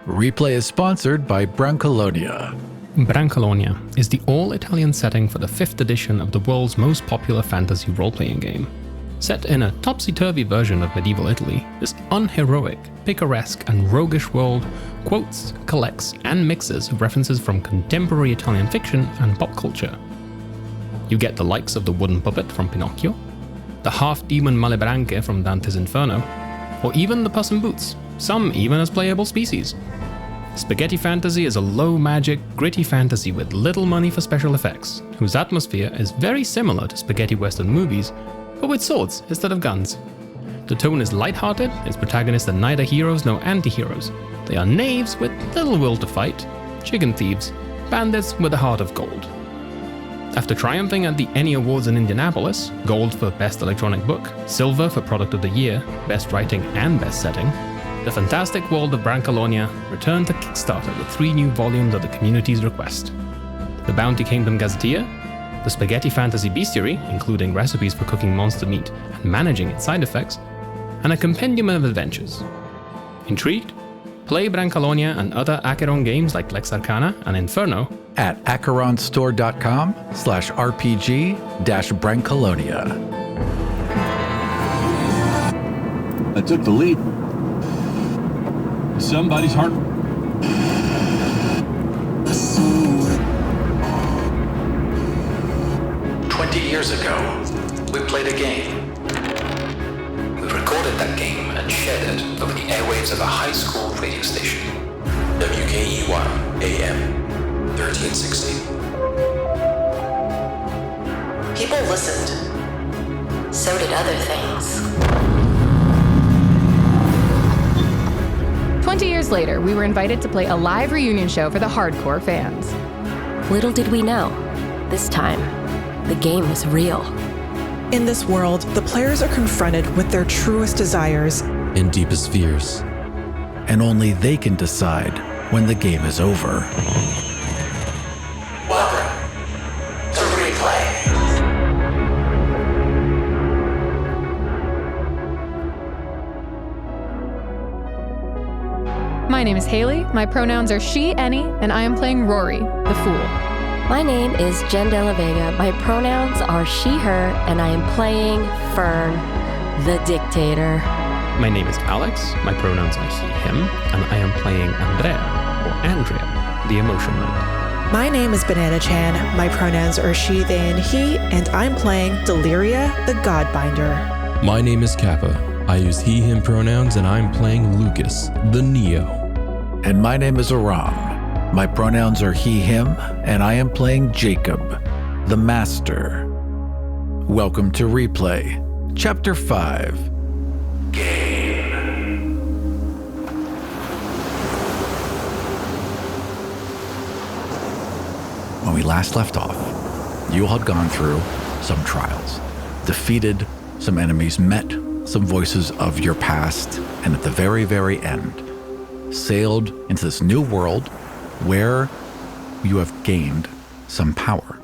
Replay is sponsored by Brancalonia. Brancalonia is the all-Italian setting for the 5th edition of the world's most popular fantasy role-playing game. Set in a topsy-turvy version of medieval Italy, this unheroic, picaresque, and roguish world quotes, collects, and mixes references from contemporary Italian fiction and pop culture. You get the likes of the wooden puppet from Pinocchio, the half-demon Malebranche from Dante's Inferno, or even the Puss in Boots, some even as playable species. Spaghetti Fantasy is a low-magic, gritty fantasy with little money for special effects, whose atmosphere is very similar to spaghetti western movies, but with swords instead of guns. The tone is lighthearted, its protagonists are neither heroes nor anti-heroes. They are knaves with little will to fight, chicken thieves, bandits with a heart of gold. After triumphing at the Emmy Awards in Indianapolis, gold for Best Electronic Book, silver for Product of the Year, Best Writing and Best Setting, the fantastic world of Brancalonia returned to Kickstarter with 3 new volumes at the community's request. The Bounty Kingdom Gazetteer, the Spaghetti Fantasy Bestiary, including recipes for cooking monster meat and managing its side effects, and a compendium of adventures. Intrigued? Play Brancalonia and other Acheron games like Lex Arcana and Inferno at acheronstore.com/RPG-Brancalonia. I took the lead. Somebody's heart. 20 years ago, we played a game. We recorded that game and shared it over the airwaves of a high school radio station. WKEY AM, 1360. People listened. So did other things. 20 years later, we were invited to play a live reunion show for the hardcore fans. Little did we know, this time, the game was real. In this world, the players are confronted with their truest desires and deepest fears. And only they can decide when the game is over. Welcome to Replay. My name is Haley, my pronouns are she, any, and I am playing Rory, the Fool. My name is Jen De La Vega. My pronouns are she, her, and I am playing Fern, the Dictator. My name is Alex, my pronouns are he, him, and I am playing Andrea, or Andrea, the Emotion Knight. My name is Banana Chan. My pronouns are she, they, and he, and I'm playing Deliria, the Godbinder. My name is Kappa. I use he, him pronouns, and I'm playing Lucas, the Neo. And my name is Aram. My pronouns are he, him, and I am playing Jacob, the Master. Welcome to Replay, Chapter 5. Game. When we last left off, you all had gone through some trials, defeated some enemies, met some voices of your past, and at the very, very end, sailed into this new world where you have gained some power.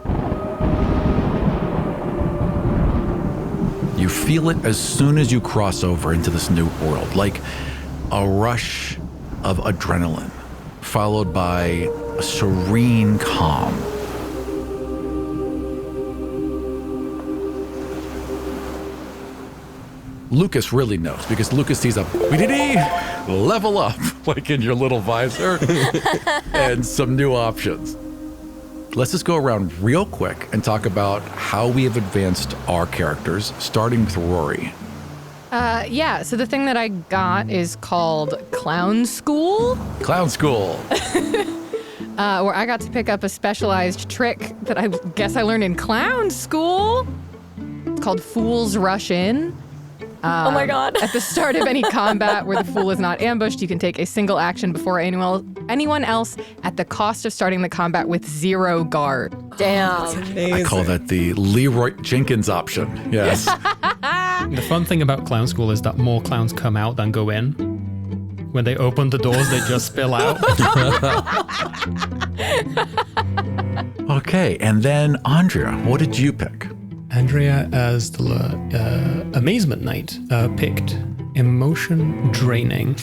You feel it as soon as you cross over into this new world, like a rush of adrenaline, followed by a serene calm. Lucas really knows, because Lucas sees a level up, like in your little visor, and some new options. Let's just go around real quick and talk about how we have advanced our characters, starting with Rory. So the thing that I got is called Clown School. Clown School. Where I got to pick up a specialized trick that I guess I learned in Clown School. It's called Fool's Rush In. Oh my god. At the start of any combat where the fool is not ambushed, you can take a single action before anyone else at the cost of starting the combat with 0 guard. Damn. I call that the Leroy Jenkins option. Yes. The fun thing about Clown School is that more clowns come out than go in. When they open the doors, they just spill out. Okay, and then Andrea, what did you pick? Andrea, as the Amazement Knight, picked Emotion Draining.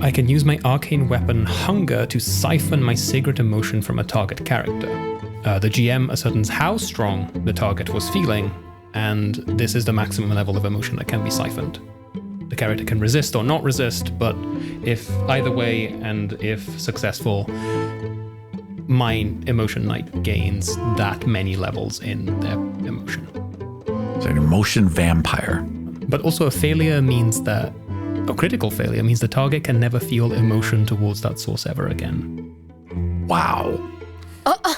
I can use my arcane weapon Hunger to siphon my sacred emotion from a target character. The GM ascertains how strong the target was feeling, and this is the maximum level of emotion that can be siphoned. The character can resist or not resist, but if either way and if successful, my emotion knight gains that many levels in their emotion. So an emotion vampire. But also a failure means that, a critical failure means the target can never feel emotion towards that source ever again. Wow.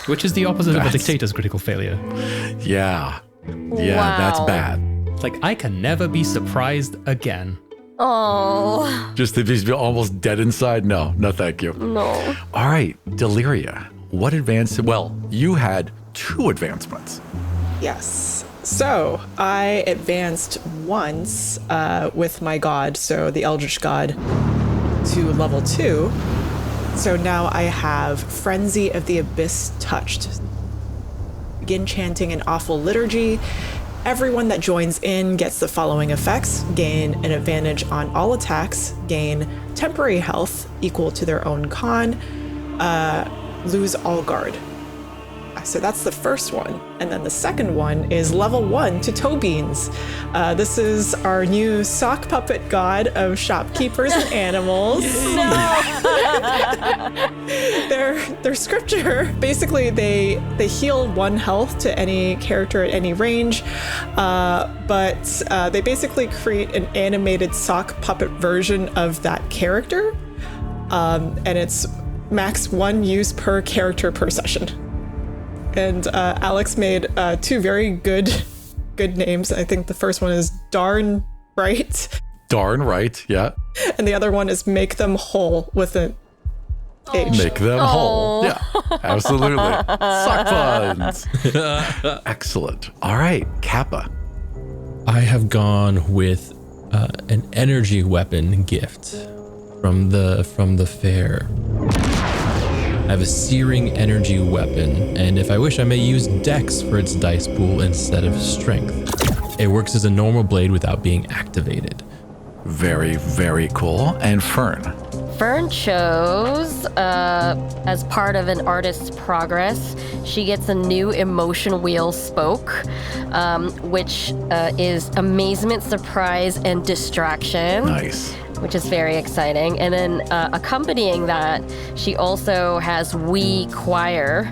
Which is the opposite of a dictator's critical failure. Yeah. Yeah, that's Wow. bad. It's like, I can never be surprised again. Oh, Just if he's almost dead inside? No, thank you. no. All right, Deliria, what advance? Well, you had 2 advancements. Yes. So I advanced once with my god, so the Eldritch God, to level 2. So now I have Frenzy of the Abyss touched. Begin chanting an awful liturgy. Everyone that joins in gets the following effects: gain an advantage on all attacks, gain temporary health equal to their own con, lose all guard. So that's the first one. And then the second one is level 1 to toe beans. This is our new sock puppet god of shopkeepers and animals. Their scripture, basically they heal 1 health to any character at any range, but they basically create an animated sock puppet version of that character, and it's max 1 use per character per session. And Alex made 2 very good names. I think the first one is Darn Right. Darn right, yeah. And the other one is Make Them Whole with an H. Make them whole. Yeah, absolutely. Sock puns. Excellent. All right, Kappa. I have gone with an energy weapon gift from the fair. I have a searing energy weapon, and if I wish, I may use Dex for its dice pool instead of Strength. It works as a normal blade without being activated. Very, very cool. And Fern. Fern chose, as part of an artist's progress, she gets a new emotion wheel spoke, which is amazement, surprise, and distraction. Nice. Which is very exciting. And then accompanying that, she also has WKEY Choir,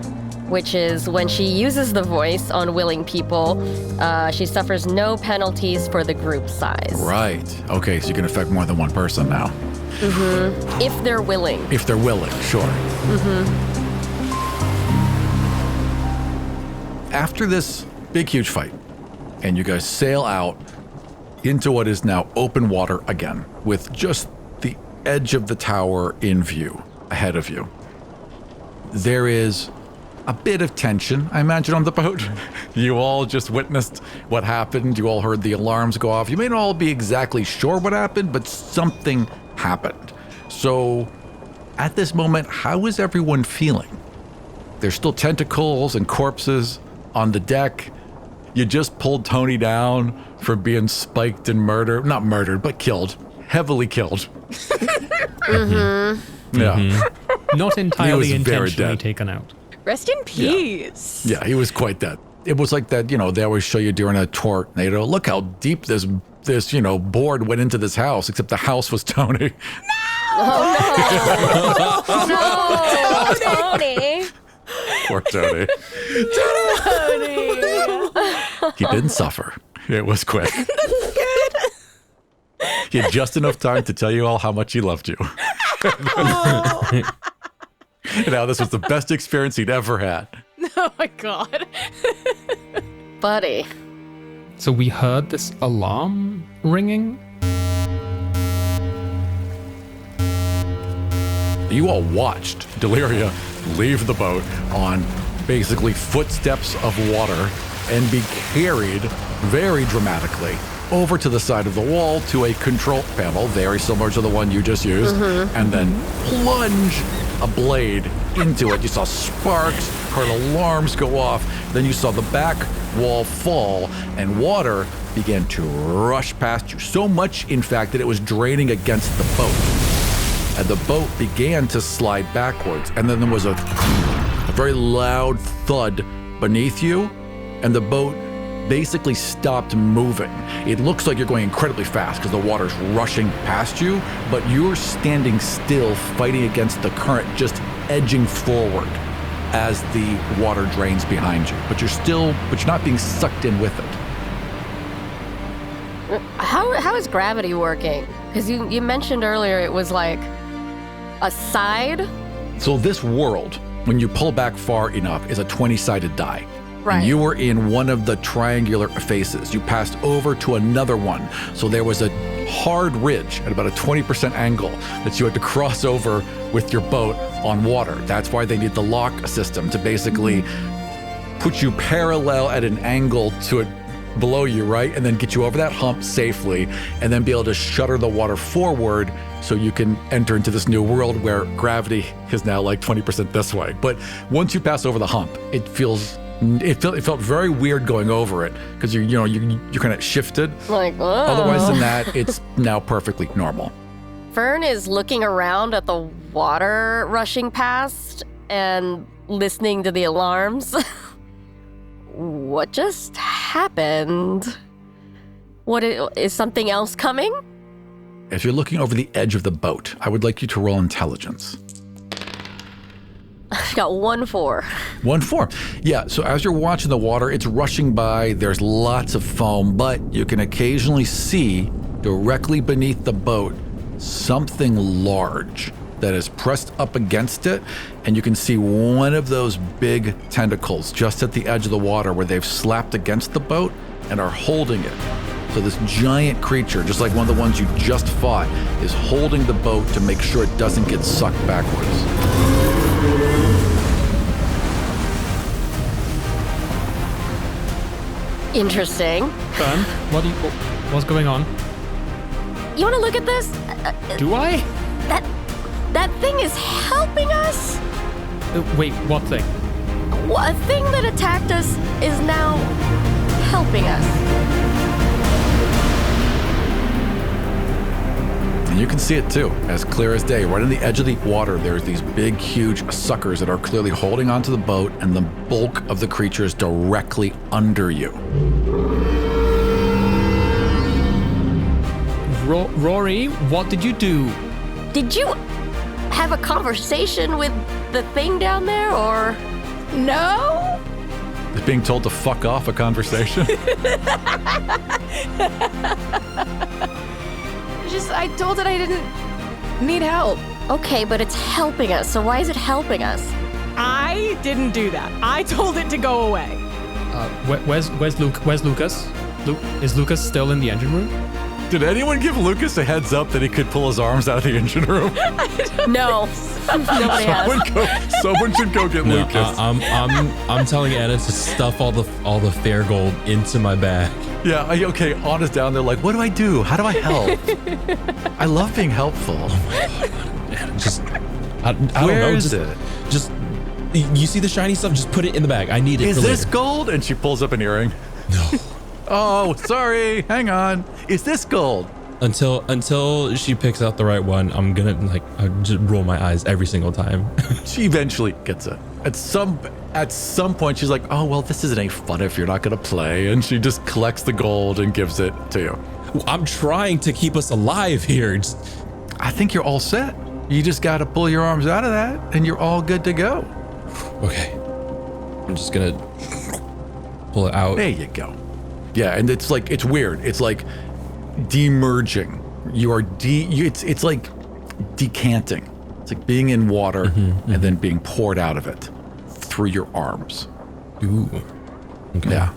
which is when she uses the voice on willing people, she suffers no penalties for the group size. Right. Okay, so you can affect more than one person now. Mm-hmm. If they're willing. If they're willing, sure. Mm-hmm. After this big, huge fight, and you guys sail out into what is now open water again, with just the edge of the tower in view ahead of you. There is a bit of tension, I imagine, on the boat. You all just witnessed what happened. You all heard the alarms go off. You may not all be exactly sure what happened, but something happened. So at this moment, how is everyone feeling? There's still tentacles and corpses on the deck. You just pulled Tony down from being spiked and murdered. Not murdered, but killed. Heavily killed. Mm-hmm. Yeah. Mm-hmm. Not entirely He was very intentionally dead. taken out. Rest in peace. Yeah, he was quite dead. It was like that, they always show you during a tornado. Look how deep this board went into this house, except the house was Tony. Oh, no. No, Tony. Poor Tony. He didn't suffer. It was quick. He had just enough time to tell you all how much he loved you. Now, this was the best experience he'd ever had. Oh my god. Buddy. So we heard this alarm ringing. You all watched Deliria leave the boat on basically footsteps of water and be carried very dramatically over to the side of the wall to a control panel, very similar to the one you just used, and then plunge a blade into it. You saw sparks, heard alarms go off, then you saw the back wall fall, and water began to rush past you. So much, in fact, that it was draining against the boat. and the boat began to slide backwards. And then there was a very loud thud beneath you, and the boat basically stopped moving. It looks like you're going incredibly fast because the water's rushing past you, but you're standing still, fighting against the current, just edging forward as the water drains behind you. But you're not being sucked in with it. How is gravity working? Because you mentioned earlier it was like a side. So this world, when you pull back far enough, is a 20-sided die. Right. And you were in one of the triangular faces. You passed over to another one. So there was a hard ridge at about a 20% angle that you had to cross over with your boat on water. That's why they need the lock system to basically put you parallel at an angle to it below you, right? And then get you over that hump safely, and then be able to shutter the water forward so you can enter into this new world where gravity is now like 20% this way. But once you pass over the hump, it felt very weird going over it because you kind of shifted. Like, oh. Otherwise than that, it's now perfectly normal. Fern is looking around at the water rushing past and listening to the alarms. What just happened? Is something else coming? If you're looking over the edge of the boat, I would like you to roll intelligence. I got 1-4. 1-4. Yeah, so as you're watching the water, it's rushing by. There's lots of foam, but you can occasionally see directly beneath the boat something large that is pressed up against it, and you can see one of those big tentacles just at the edge of the water where they've slapped against the boat and are holding it. So this giant creature, just like one of the ones you just fought, is holding the boat to make sure it doesn't get sucked backwards. Interesting. Fern, what's going on? You want to look at this? Do I? That thing is helping us? Wait, what thing? A thing that attacked us is now helping us. And you can see it too, as clear as day. Right on the edge of the water, there's these big, huge suckers that are clearly holding onto the boat, and the bulk of the creature is directly under you. Rory, what did you do? Did you have a conversation with the thing down there, or? No? Is being told to fuck off a conversation? I told it I didn't need help. Okay, but it's helping us, so why is it helping us? I didn't do that. I told it to go away. Where's Lucas? Is Lucas still in the engine room? Did anyone give Lucas a heads up that he could pull his arms out of the engine room? No. Nobody has. Someone should go get Lucas. I'm telling Anna to stuff all the fair gold into my bag. Yeah, okay, Anna's down there like, what do I do? How do I help? I love being helpful. Oh my God. Anna, just, I don't know. Where is it? Just, you see the shiny stuff, just put it in the bag. I need it Is for this later. gold? And she pulls up an earring. No. Oh, sorry. Hang on. Is this gold? Until she picks out the right one, I'm gonna just roll my eyes every single time. She eventually gets it. At some point, she's like, oh, well, this isn't any fun if you're not going to play. And she just collects the gold and gives it to you. I'm trying to keep us alive here. I think you're all set. You just got to pull your arms out of that and you're all good to go. Okay. I'm just going to pull it out. There you go. Yeah, and it's weird. It's like demerging. You are it's like decanting. It's like being in water and then being poured out of it through your arms. Ooh. Okay. Yeah.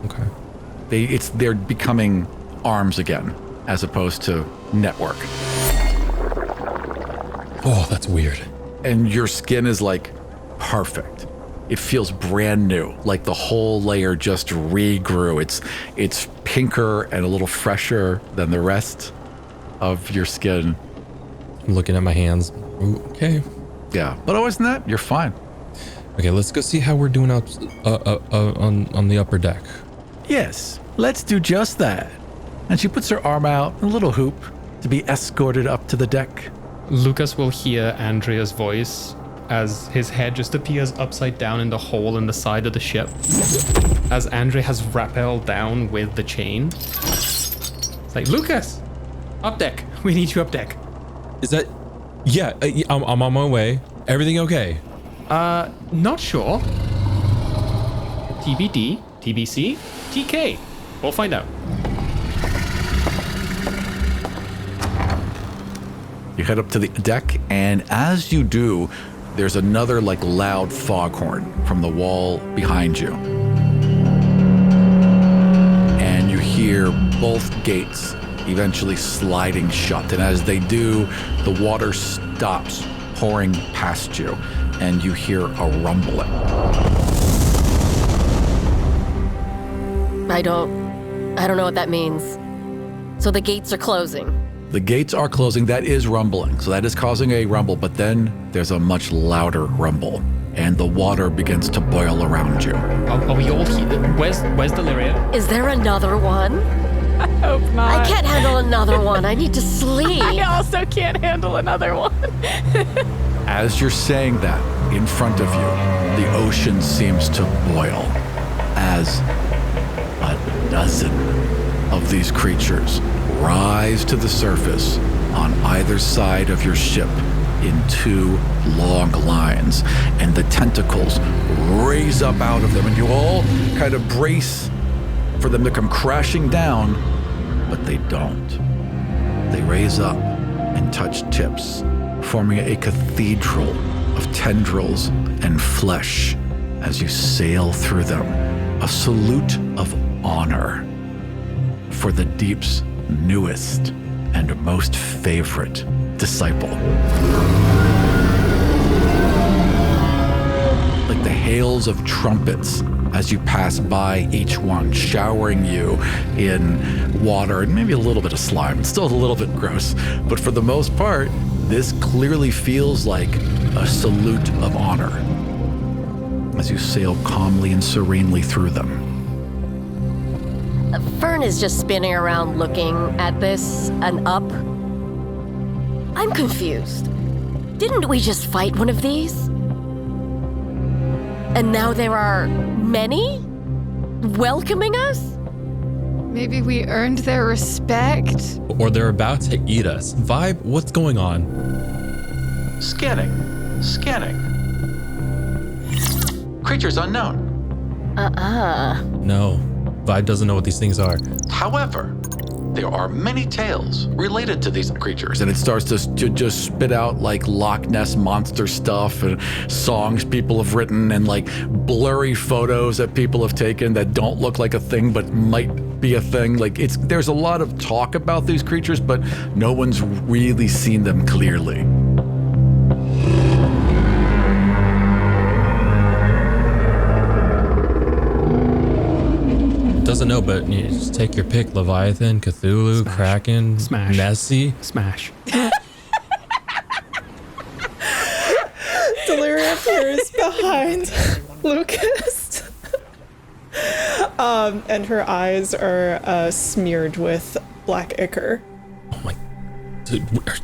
Okay. They're becoming arms again as opposed to network. Oh, that's weird. And your skin is like perfect. It feels brand new, like the whole layer just regrew. It's pinker and a little fresher than the rest of your skin. I'm looking at my hands. Ooh, okay. Yeah, but other than that, you're fine. Okay, let's go see how we're doing out on the upper deck. Yes, let's do just that. And she puts her arm out in a little hoop to be escorted up to the deck. Lucas will hear Andrea's voice as his head just appears upside down in the hole in the side of the ship. As Andrea has rappelled down with the chain. It's like, Lucas, up deck. We need you up deck. Is that? Yeah, I'm on my way. Everything okay? Not sure. TBD, TBC, TK. We'll find out. You head up to the deck, and as you do, there's another like loud foghorn from the wall behind you. And you hear both gates eventually sliding shut. And as they do, the water stops pouring past you, and you hear a rumbling. I don't know what that means. So the gates are closing. The gates are closing. That is rumbling. So that is causing a rumble, but then there's a much louder rumble, and the water begins to boil around you. Are we all here? Where's Deliria? Is there another one? I hope not. I can't handle another one. I need to sleep. I also can't handle another one. As you're saying that, in front of you, the ocean seems to boil as a dozen of these creatures rise to the surface on either side of your ship in two long lines, and the tentacles raise up out of them, and you all kind of brace for them to come crashing down, but they don't. They raise up and touch tips, forming a cathedral of tendrils and flesh as you sail through them, a salute of honor for the deep's newest and most favorite disciple. Like the hails of trumpets as you pass by each one, showering you in water and maybe a little bit of slime. It's still a little bit gross, but for the most part, this clearly feels like a salute of honor as you sail calmly and serenely through them. Fern is just spinning around looking at this and up. I'm confused. Didn't we just fight one of these? And now there are many welcoming us? Maybe we earned their respect. Or they're about to eat us. Vibe, what's going on? Scanning. Creatures unknown. No, Vibe doesn't know what these things are. However, there are many tales related to these creatures. And it starts to just spit out like Loch Ness monster stuff and songs people have written and like blurry photos that people have taken that don't look like a thing but might be a thing. Like there's a lot of talk about these creatures, but no one's really seen them clearly. Doesn't know, but you just take your pick. Leviathan, Cthulhu, Smash. Kraken, Smash. Nessie. Smash. Deliria appears behind Lucas. And her eyes are smeared with black ichor. Oh my.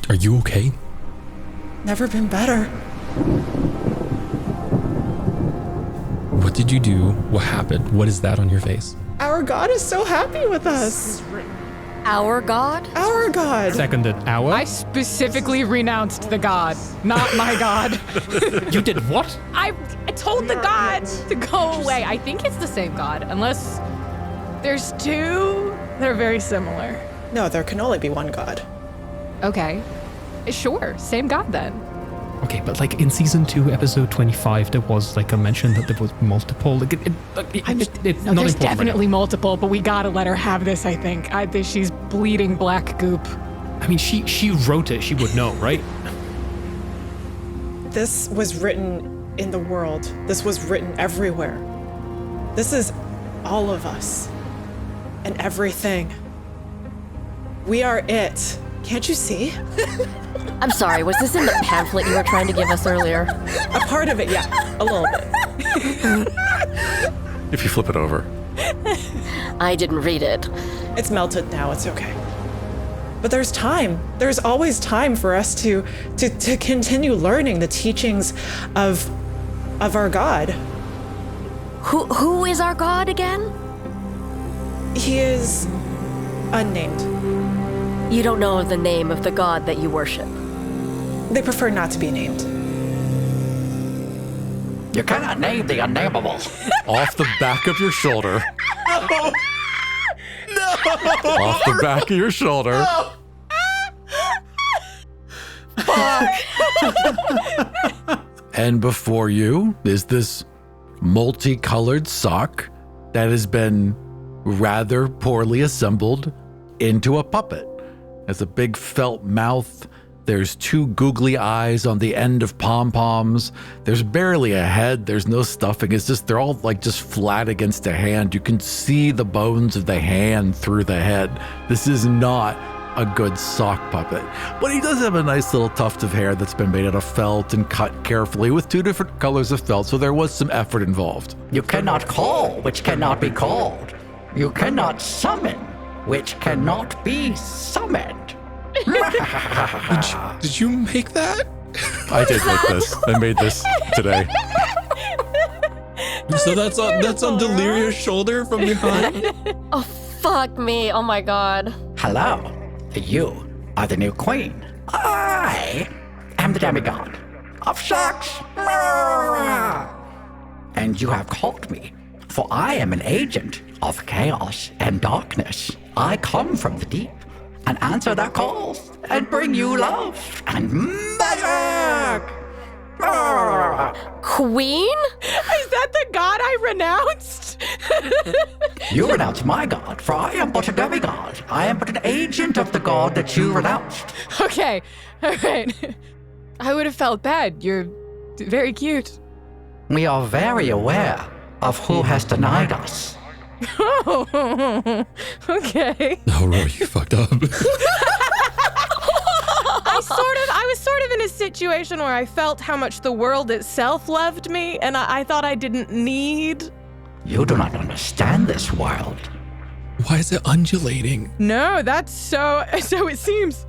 Are you okay? Never been better. What did you do? What happened? What is that on your face? Our god is so happy with us. Our god? Our god. Seconded. Our? I specifically renounced the god, not my god. You did what? I told the god to go away. I think it's the same god, unless there's two. They're very similar. No, there can only be one god. Okay. Sure, same god then. Okay, but like in season 2, episode 25, there was like a mention that there was multiple. Like it's No, not there's important right definitely multiple, but we gotta let her have this, I think. She's bleeding black goop. now. I mean, she wrote it. She would know, right? This was written in the world. This was written everywhere. This is all of us and everything. We are it. Can't you see? I'm sorry, was this in the pamphlet you were trying to give us earlier? A part of it, yeah. A little bit. If you flip it over. I didn't read it. It's melted now. It's okay. But there's time. There's always time for us to continue learning the teachings of our God. Who is our God again? He is unnamed. You don't know the name of the God that you worship. They prefer not to be named. You cannot name the unnameable. Off the back of your shoulder. No. Off the back of your shoulder. No. And before you is this multicolored sock that has been rather poorly assembled into a puppet. Has a big felt mouth. There's two googly eyes on the end of pom-poms. There's barely a head. There's no stuffing. It's just, they're all like just flat against a hand. You can see the bones of the hand through the head. This is not a good sock puppet. But he does have a nice little tuft of hair that's been made out of felt and cut carefully with two different colors of felt, so there was some effort involved. You cannot call, which cannot be called. You cannot summon, which cannot be summoned. Did you make that? I did make this. I made this today. So that's on Deliria's shoulder from behind? Oh, fuck me. Oh my god. Hello, you are the new queen. I am the demigod of socks. And you have called me, for I am an agent of chaos and darkness. I come from the deep and answer their calls and bring you love and magic. Queen? Is that the god I renounced? You renounce my god, for I am but a demigod. I am but an agent of the god that you renounced. Okay, all right. I would have felt bad. You're very cute. We are very aware of who has denied us. Oh, okay. Oh, Roy, you fucked up. I was sort of in a situation where I felt how much the world itself loved me, and I thought I didn't need. You do not understand this world. Why is it undulating? No, that's so it seems.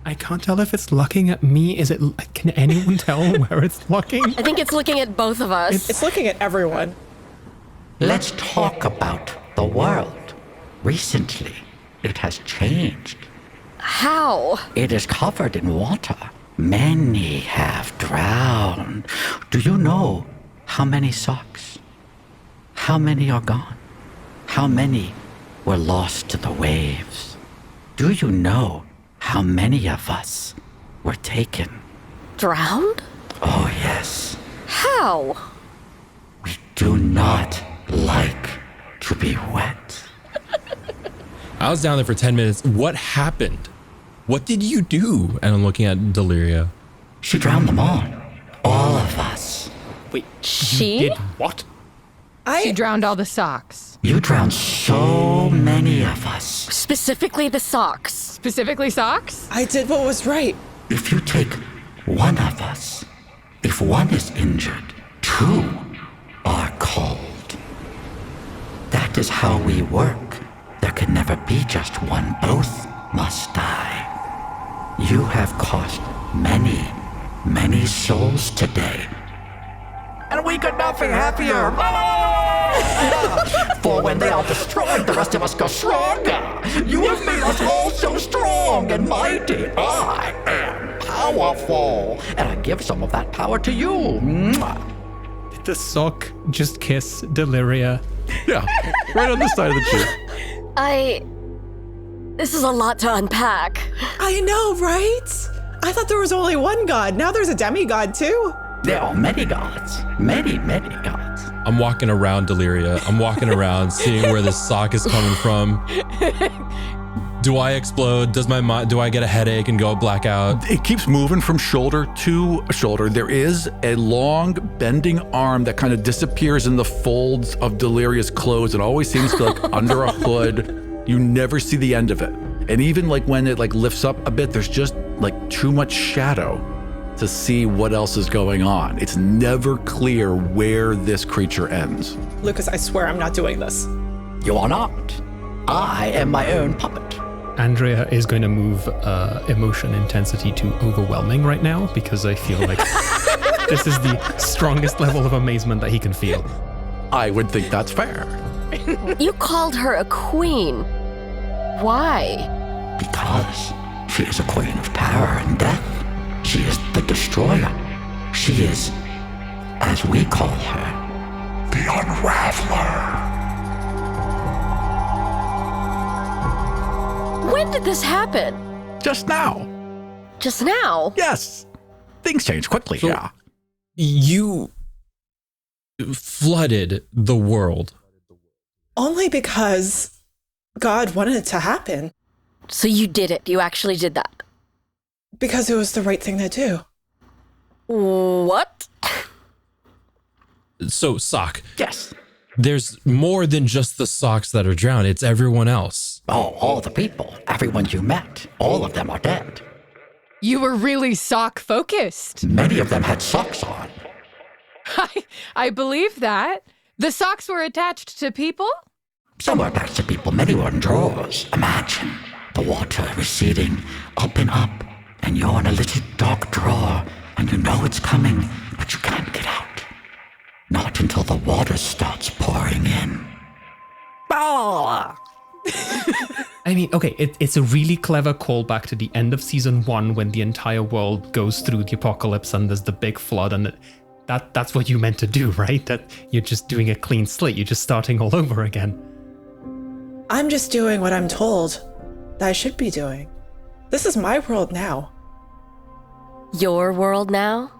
I can't tell if it's looking at me. Can anyone tell where it's looking? I think it's looking at both of us. It's looking at everyone. Let's talk about the world. Recently, it has changed. How? It is covered in water. Many have drowned. Do you know how many socks? How many are gone? How many were lost to the waves? Do you know how many of us were taken? Drowned? Oh, yes. How? We do not like to be wet. I was down there for 10 minutes. What happened? What did you do? And I'm looking at Deliria. She drowned them all of us. Wait, She? you did what? She drowned all the socks. You drowned so many of us. Specifically the socks. Specifically socks? I did what was right. If you take one of us, if one is injured, two are called. That is how we work. There can never be just one. Both must die. You have cost many, many souls today. And we could not be happier. For when they are destroyed, the rest of us go stronger. You have made us all so strong and mighty. I am powerful. And I give some of that power to you. Mwah. Did the sock just kiss Deliria? Yeah, right on the side of the cheek. This is a lot to unpack. I know, right? I thought there was only one god. Now there's a demigod too. There are many gods. Many, many gods. I'm walking around Deliria. I'm walking around seeing where the sock is coming from. Do I explode? Do I get a headache and go blackout? It keeps moving from shoulder to shoulder. There is a long bending arm that kind of disappears in the folds of Deliria's clothes. It always seems to like under a hood. You never see the end of it. And even like when it like lifts up a bit, there's just like too much shadow to see what else is going on. It's never clear where this creature ends. Lucas, I swear I'm not doing this. You are not. I am my own puppet. Andrea is going to move emotion intensity to overwhelming right now because I feel like this is the strongest level of amazement that he can feel. I would think that's fair. You called her a queen. Why? Because she is a queen of power and death. She is the destroyer. She is, as we call her, the Unraveler. When did this happen? Just now. Just now? Yes. Things change quickly, So- yeah. You flooded the world. Only because God wanted it to happen. So you did it. You actually did that. Because it was the right thing to do. What? So, Sock, Yes. there's more than just the Socks that are drowned. It's everyone else. Oh, all the people, everyone you met, all of them are dead. You were really sock focused. Many of them had socks on. I believe that. The socks were attached to people? Some were attached to people, many were in drawers. Imagine the water receding up and up, and you're in a little dark drawer, and you know it's coming, but you can't get out. Not until the water starts pouring in. I mean, okay, it's a really clever callback to the end of season 1 when the entire world goes through the apocalypse and there's the big flood, and that's what you meant to do, right? That you're just doing a clean slate, you're just starting all over again. I'm just doing what I'm told that I should be doing. This is my world now. Your world now?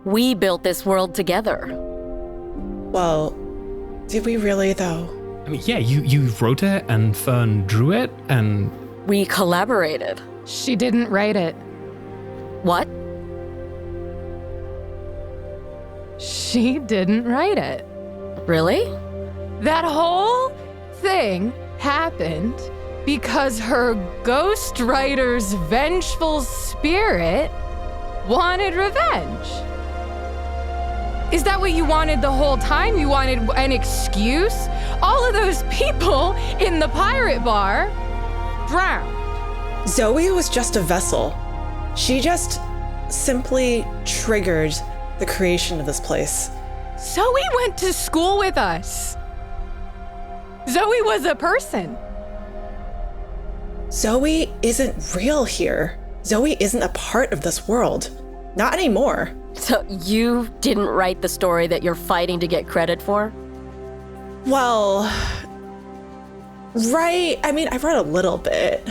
We built this world together. Well, did we really though? I mean, yeah, you wrote it and Fern drew it and... We collaborated. She didn't write it. What? She didn't write it. Really? That whole thing happened because her ghostwriter's vengeful spirit wanted revenge. Is that what you wanted the whole time? You wanted an excuse? All of those people in the pirate bar drowned. Zoe was just a vessel. She just simply triggered the creation of this place. Zoe went to school with us. Zoe was a person. Zoe isn't real here. Zoe isn't a part of this world. Not anymore. So you didn't write the story that you're fighting to get credit for? Well, right. I mean, I wrote a little bit.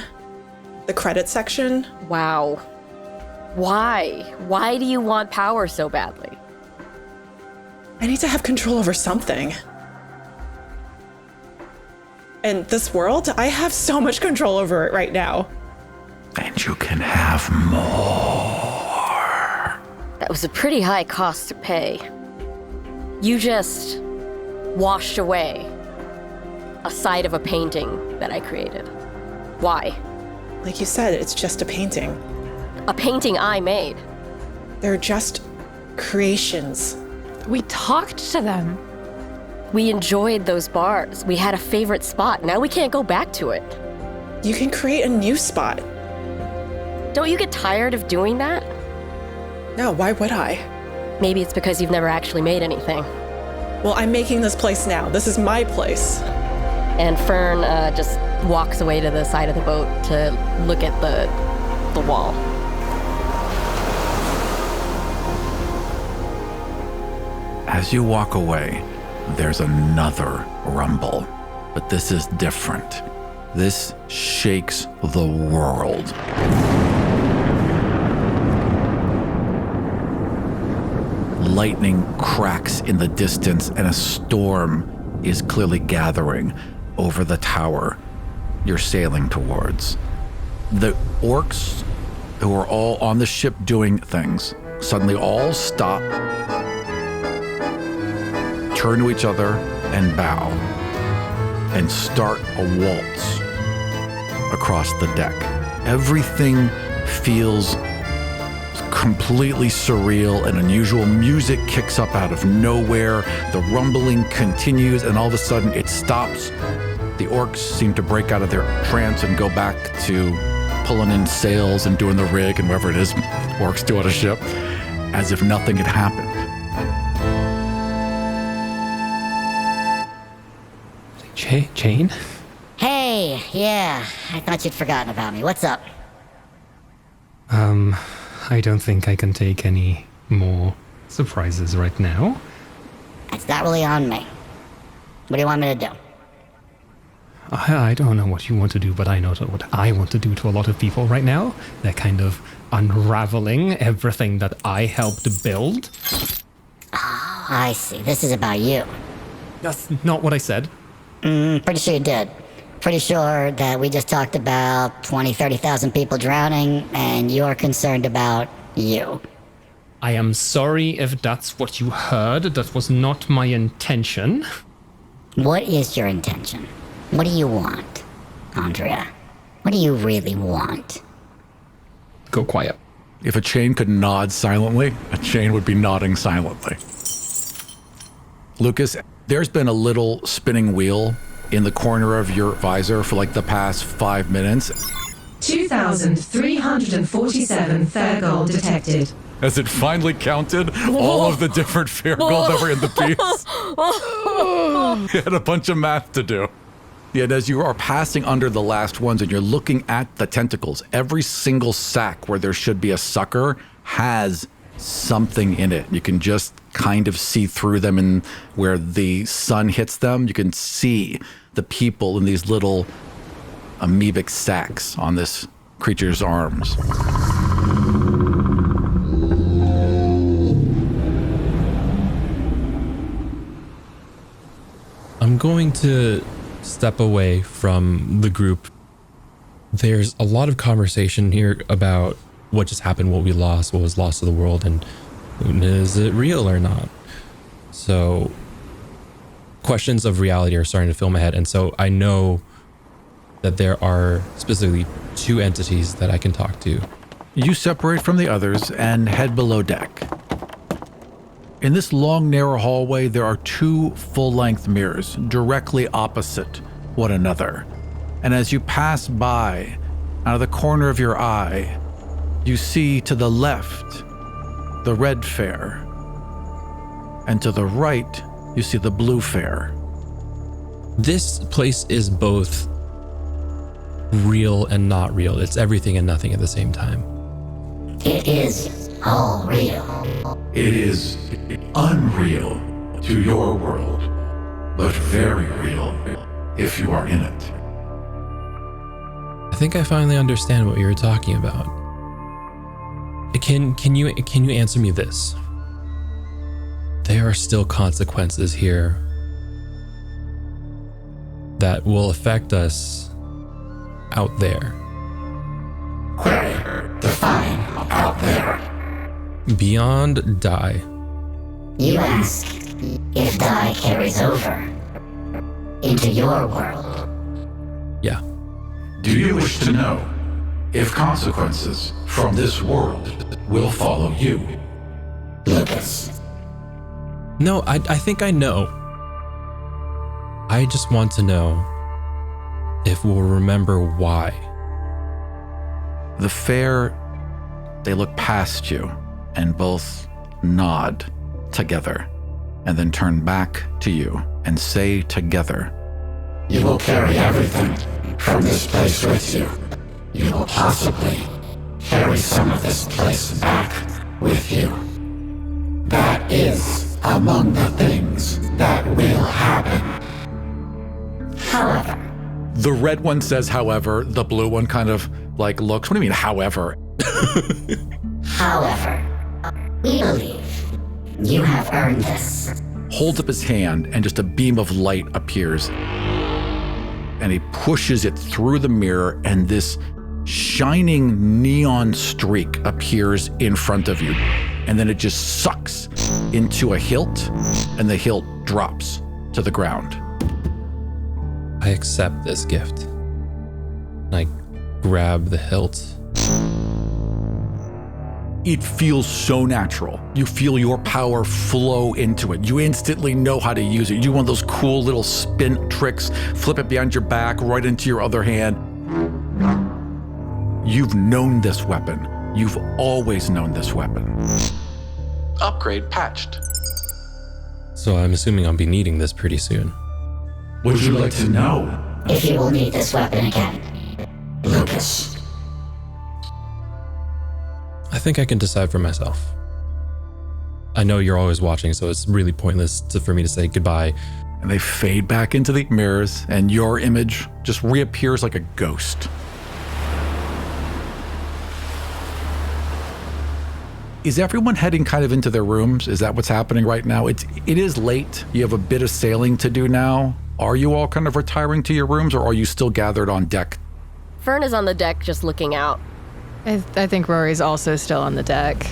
The credit section. Wow. Why? Why do you want power so badly? I need to have control over something. And this world, I have so much control over it right now. And you can have more. That was a pretty high cost to pay. You just washed away a side of a painting that I created. Why? Like you said, it's just a painting. A painting I made. They're just creations. We talked to them. We enjoyed those bars. We had a favorite spot. Now we can't go back to it. You can create a new spot. Don't you get tired of doing that? No, why would I? Maybe it's because you've never actually made anything. Well, I'm making this place now. This is my place. And Fern just walks away to the side of the boat to look at the wall. As you walk away, there's another rumble, but this is different. This shakes the world. Lightning cracks in the distance, and a storm is clearly gathering over the tower you're sailing towards. The orcs, who are all on the ship doing things, suddenly all stop, turn to each other, and bow, and start a waltz across the deck. Everything feels completely surreal and unusual. Music kicks up out of nowhere. The rumbling continues, and all of a sudden it stops, The orcs seem to break out of their trance and go back to pulling in sails and doing the rig and whatever it is orcs do on a ship, as if nothing had happened. Jane? Hey, yeah, I thought you'd forgotten about me. What's up? I don't think I can take any more surprises right now. It's not really on me. What do you want me to do? I don't know what you want to do, but I know what I want to do to a lot of people right now. They're kind of unraveling everything that I helped build. Oh, I see. This is about you. That's not what I said. Pretty sure you did. Pretty sure that we just talked about 20, 30,000 people drowning, and you're concerned about you. I am sorry if that's what you heard. That was not my intention. What is your intention? What do you want, Andrea? What do you really want? Go quiet. If a chain could nod silently, a chain would be nodding silently. Lucas, there's been a little spinning wheel in the corner of your visor for like the past 5 minutes. 2,347 fair gold detected. As it finally counted all of the different fair gold that were in the piece. You had a bunch of math to do. Yet as you are passing under the last ones and you're looking at the tentacles, every single sack where there should be a sucker has something in it. You can just kind of see through them, and where the sun hits them, you can see the people in these little amoebic sacs on this creature's arms. I'm going to step away from the group. There's a lot of conversation here about what just happened, what we lost, what was lost to the world, and is it real or not? So questions of reality are starting to fill my head. And so I know that there are specifically 2 entities that I can talk to. You separate from the others and head below deck. In this long, narrow hallway, there are 2 full-length mirrors directly opposite one another. And as you pass by, out of the corner of your eye, you see to the left the red fair, and to the right, you see the blue fair. This place is both real and not real. It's everything and nothing at the same time. It is all real. It is unreal to your world, but very real if you are in it. I think I finally understand what you were talking about. Can you answer me this? There are still consequences here that will affect us out there. Query, define out there. Beyond die. You ask if die carries over into your world. Yeah. Do you wish to know if consequences from this world will follow you? Lucas. No, I think I know. I just want to know if we'll remember why. The fair, they look past you and both nod together and then turn back to you and say together, You will carry everything from this place with you. You will possibly carry some of this place back with you. That is among the things that will happen. However, the red one says, however, the blue one kind of like looks, what do you mean, however? However, we believe you have earned this. Holds up his hand and just a beam of light appears. And he pushes it through the mirror and this shining neon streak appears in front of you. And then it just sucks into a hilt and the hilt drops to the ground. I accept this gift. I grab the hilt. It feels so natural. You feel your power flow into it. You instantly know how to use it. You do one of those cool little spin tricks, flip it behind your back, right into your other hand. You've known this weapon. You've always known this weapon. Upgrade patched. So I'm assuming I'll be needing this pretty soon. Would you like to know? If you will need this weapon again, Lucas. I think I can decide for myself. I know you're always watching, so it's really pointless for me to say goodbye. And they fade back into the mirrors, and your image just reappears like a ghost. Is everyone heading kind of into their rooms? Is that what's happening right now? It is late. You have a bit of sailing to do now. Are you all kind of retiring to your rooms, or are you still gathered on deck? Fern is on the deck just looking out. I think Rory's also still on the deck.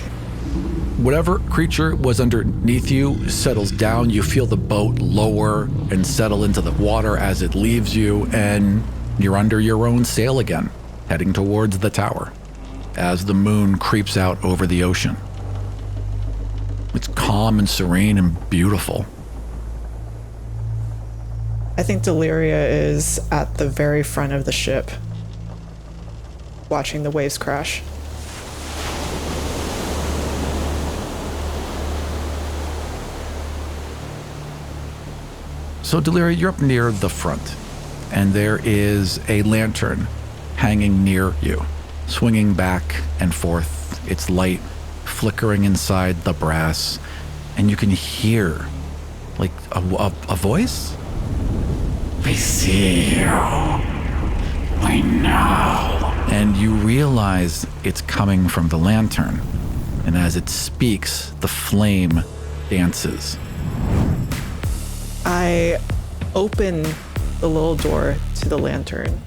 Whatever creature was underneath you settles down. You feel the boat lower and settle into the water as it leaves you, and you're under your own sail again, heading towards the tower as the moon creeps out over the ocean. It's calm and serene and beautiful. I think Deliria is at the very front of the ship, watching the waves crash. So Deliria, you're up near the front, and there is a lantern hanging near you, swinging back and forth, its light flickering inside the brass, and you can hear like a voice. We see you. We know. And you realize it's coming from the lantern, and as it speaks, the flame dances. I open the little door to the lantern.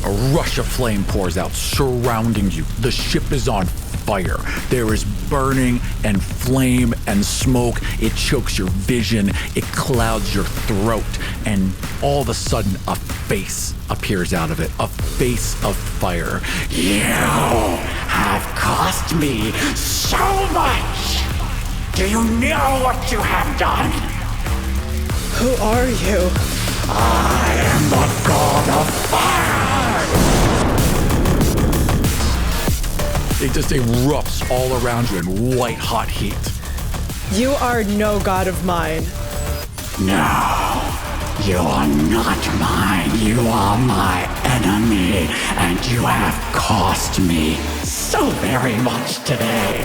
A rush of flame pours out, surrounding you. The ship is on fire. There is burning and flame and smoke. It chokes your vision. It clouds your throat. And all of a sudden, a face appears out of it. A face of fire. You have cost me so much. Do you know what you have done? Who are you? I am the god of fire. It just erupts all around you in white hot heat. You are no god of mine. No, you are not mine. You are my enemy, and you have cost me so very much today.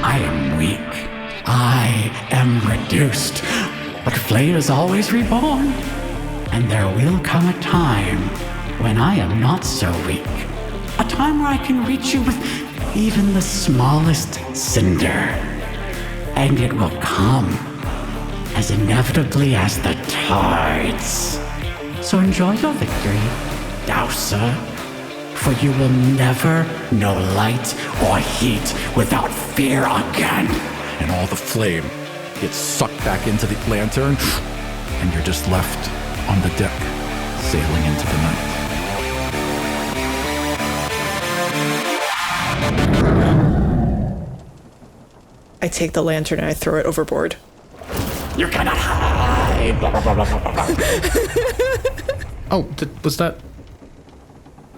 I am weak. I am reduced. But flame is always reborn. And there will come a time when I am not so weak. A time where I can reach you with even the smallest cinder. And it will come as inevitably as the tides. So enjoy your victory, Douser, for you will never know light or heat without fear again. And all the flame gets sucked back into the lantern, and you're just left on the deck, sailing into the night. I take the lantern and I throw it overboard. You cannot hide. Oh, was that...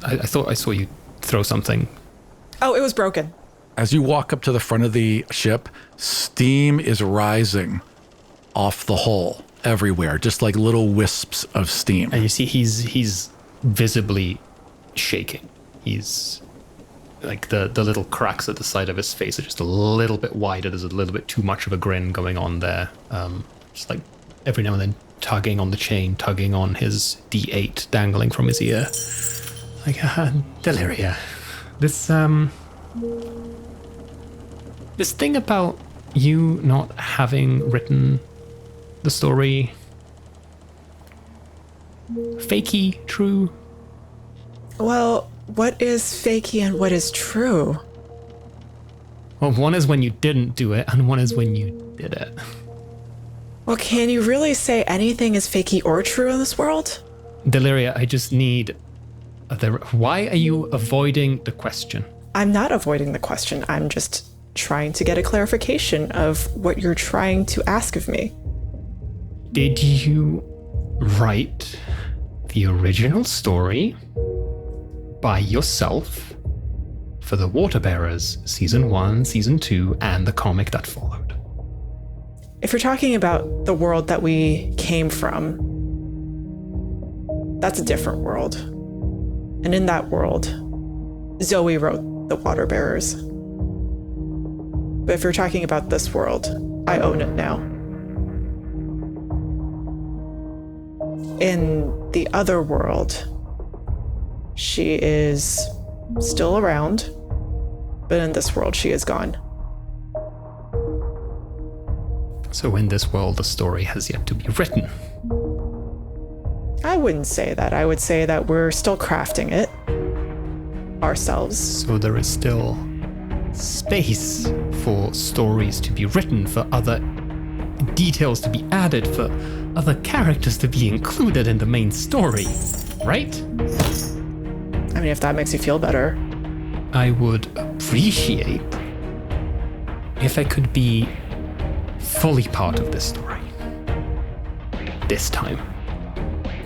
I thought I saw you throw something. Oh, it was broken. As you walk up to the front of the ship, steam is rising off the hull everywhere, just like little wisps of steam. And you see he's visibly shaking. He's like the little cracks at the side of his face are just a little bit wider. There's a little bit too much of a grin going on there. Just like every now and then tugging on the chain, tugging on his D8 dangling from his ear. Like, Deliria. This thing about you not having written the story, fakey, true? Well, what is fakey and what is true? Well, one is when you didn't do it, and one is when you did it. Well, can you really say anything is fakey or true in this world? Deliria, I just need Why are you avoiding the question? I'm not avoiding the question. I'm just trying to get a clarification of what you're trying to ask of me. Did you write the original story by yourself for the Waterbearers Season 1, Season 2, and the comic that followed? If you're talking about the world that we came from, that's a different world. And in that world, Zoe wrote the Waterbearers. But if you're talking about this world, I own it now. In the other world, she is still around, but in this world, she is gone. So in this world, the story has yet to be written. I wouldn't say that. I would say that we're still crafting it ourselves. So there is still space for stories to be written, for other details to be added, for other characters to be included in the main story, right? I mean, if that makes you feel better. I would appreciate if I could be fully part of this story. This time.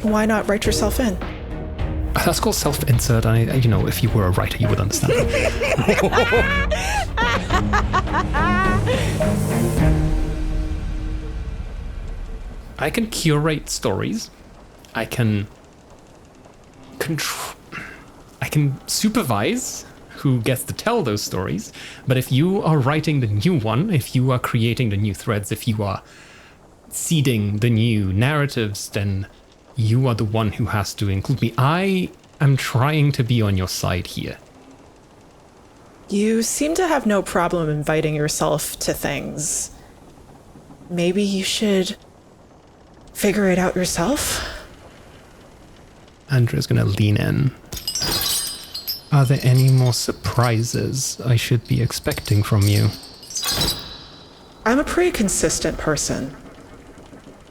Why not write yourself in? That's called self-insert. If you were a writer, you would understand. I can curate stories. I can supervise who gets to tell those stories. But if you are writing the new one, if you are creating the new threads, if you are seeding the new narratives, then you are the one who has to include me. I am trying to be on your side here. You seem to have no problem inviting yourself to things. Maybe you should figure it out yourself? Andrea's gonna lean in. Are there any more surprises I should be expecting from you? I'm a pretty consistent person.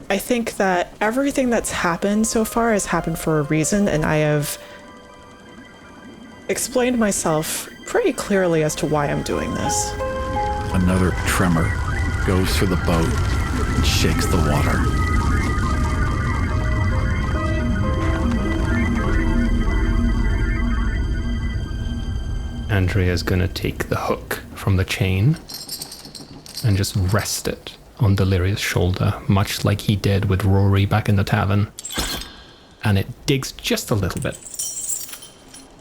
I think that everything that's happened so far has happened for a reason, and I have explained myself pretty clearly as to why I'm doing this. Another tremor goes through the boat and shakes the water. Andrea's gonna take the hook from the chain and just rest it on Deliria's shoulder, much like he did with Rory back in the tavern. And it digs just a little bit.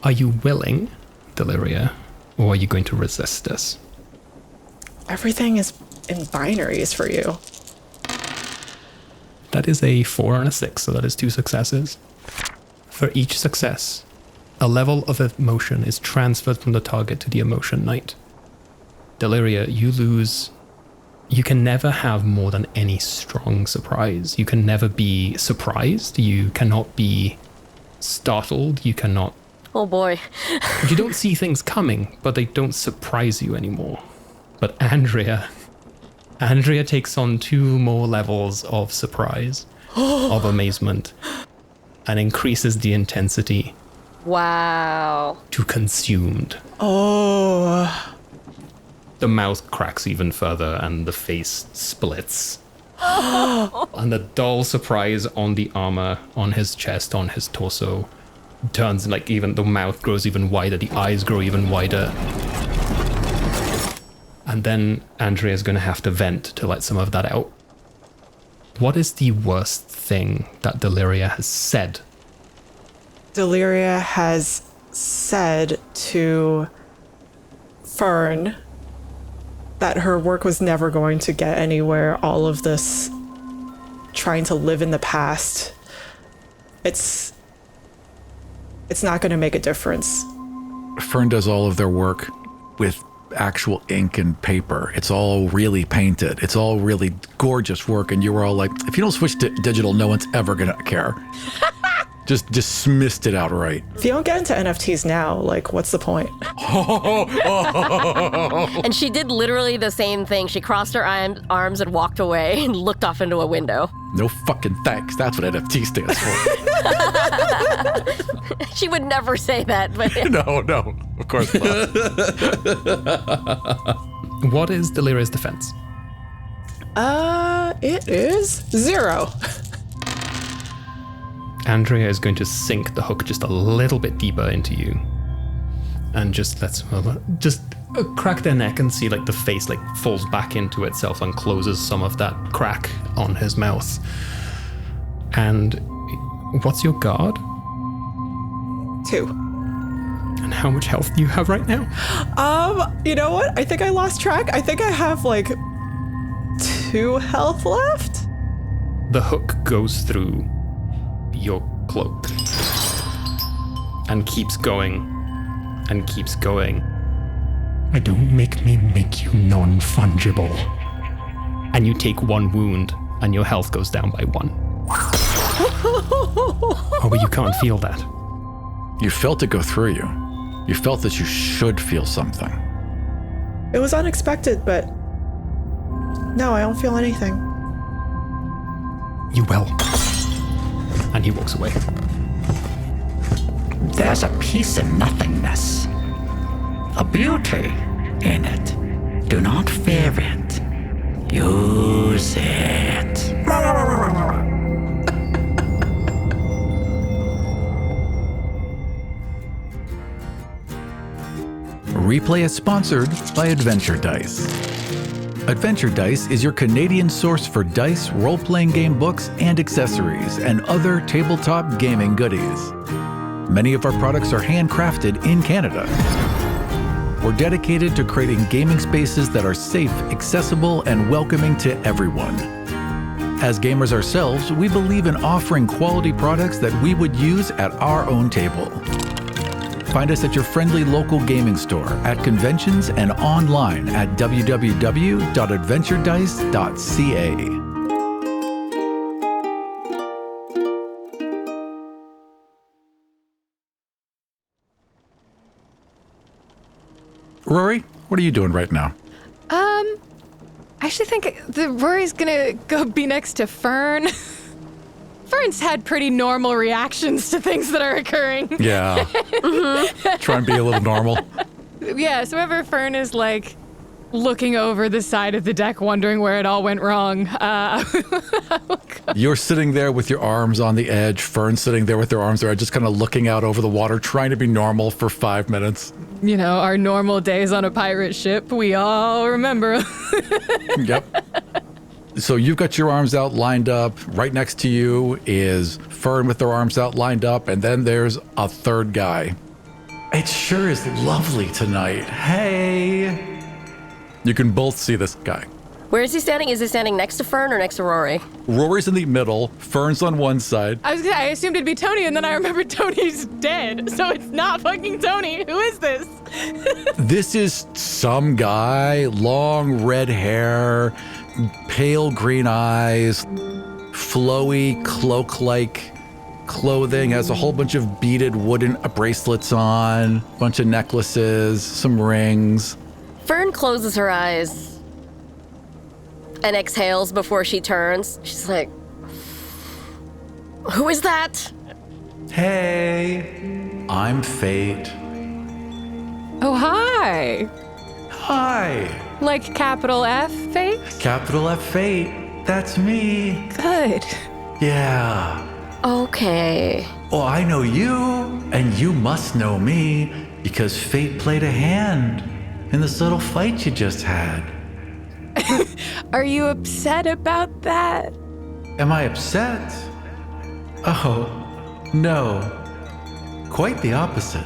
Are you willing, Deliria, or are you going to resist this? Everything is in binaries for you. That is a 4 and a 6, so that is 2 successes. For each success, a level of emotion is transferred from the target to the emotion knight. Deliria, you lose. You can never have more than any strong surprise. You can never be surprised. You cannot be startled. You cannot. Oh boy. You don't see things coming, but they don't surprise you anymore. But Andrea takes on 2 more levels of surprise, of amazement, and increases the intensity. Wow. To consumed. Oh. The mouth cracks even further and the face splits. And the dull surprise on the armor, on his chest, on his torso, turns even the mouth grows even wider, the eyes grow even wider. And then Andrea's gonna have to vent to let some of that out. What is the worst thing that Deliria has said? Deliria has said to Fern that her work was never going to get anywhere. All of this trying to live in the past, it's not going to make a difference. Fern does all of their work with actual ink and paper. It's all really painted. It's all really gorgeous work. And you were all like, if you don't switch to digital, no one's ever going to care. Just dismissed it outright. If you don't get into NFTs now, like, what's the point? And she did literally the same thing. She crossed her arms and walked away and looked off into a window. No fucking thanks. That's what NFT stands for. She would never say that, but No, of course not. What is Delira's defense? It is 0. Andrea is going to sink the hook just a little bit deeper into you. And just crack their neck and see like the face like falls back into itself and closes some of that crack on his mouth. And what's your guard? 2. And how much health do you have right now? You know what? I think I lost track. I think I have like 2 health left. The hook goes through your cloak and keeps going and keeps going. I don't make me make you non-fungible. And you take 1 wound and your health goes down by 1. Oh, but you can't feel that. You felt it go through you. You felt that you should feel something. It was unexpected, but no, I don't feel anything. You will. And he walks away. There's a peace in nothingness, a beauty in it. Do not fear it. Use it. Replay is sponsored by Adventure Dice. Adventure Dice is your Canadian source for dice, role-playing game books, and accessories, and other tabletop gaming goodies. Many of our products are handcrafted in Canada. We're dedicated to creating gaming spaces that are safe, accessible, and welcoming to everyone. As gamers ourselves, we believe in offering quality products that we would use at our own table. Find us at your friendly local gaming store, at conventions, and online at www.adventuredice.ca. Rory, what are you doing right now? I actually think Rory's gonna go be next to Fern. Fern's had pretty normal reactions to things that are occurring. Yeah. Try and be a little normal. Yeah, so whenever Fern is like looking over the side of the deck wondering where it all went wrong, You're sitting there with your arms on the edge. Fern's sitting there with her arms on the edge, just kind of looking out over the water, trying to be normal for 5 minutes. You know, our normal days on a pirate ship, we all remember. Yep. So you've got your arms out lined up. Right next to you is Fern with their arms out lined up, and then there's a third guy. It sure is lovely tonight. Hey. You can both see this guy. where is he standing? Is he standing next to Fern or next to Rory? Rory's in the middle. Fern's on one side. I assumed it'd be Tony, and then I remembered Tony's dead, so it's not fucking Tony. Who is this? This is some guy, long red hair, pale green eyes, flowy cloak-like clothing, has a whole bunch of beaded wooden bracelets on, bunch of necklaces, some rings. Fern closes her eyes and exhales before she turns. She's like, who is that? Hey, I'm Fate. Oh, hi. Hi. Like capital F, Fate? Capital F Fate. That's me. Good. Yeah. Okay. Well, I know you, and you must know me, because Fate played a hand in this little fight you just had. Are you upset about that? Am I upset? Oh, no. Quite the opposite.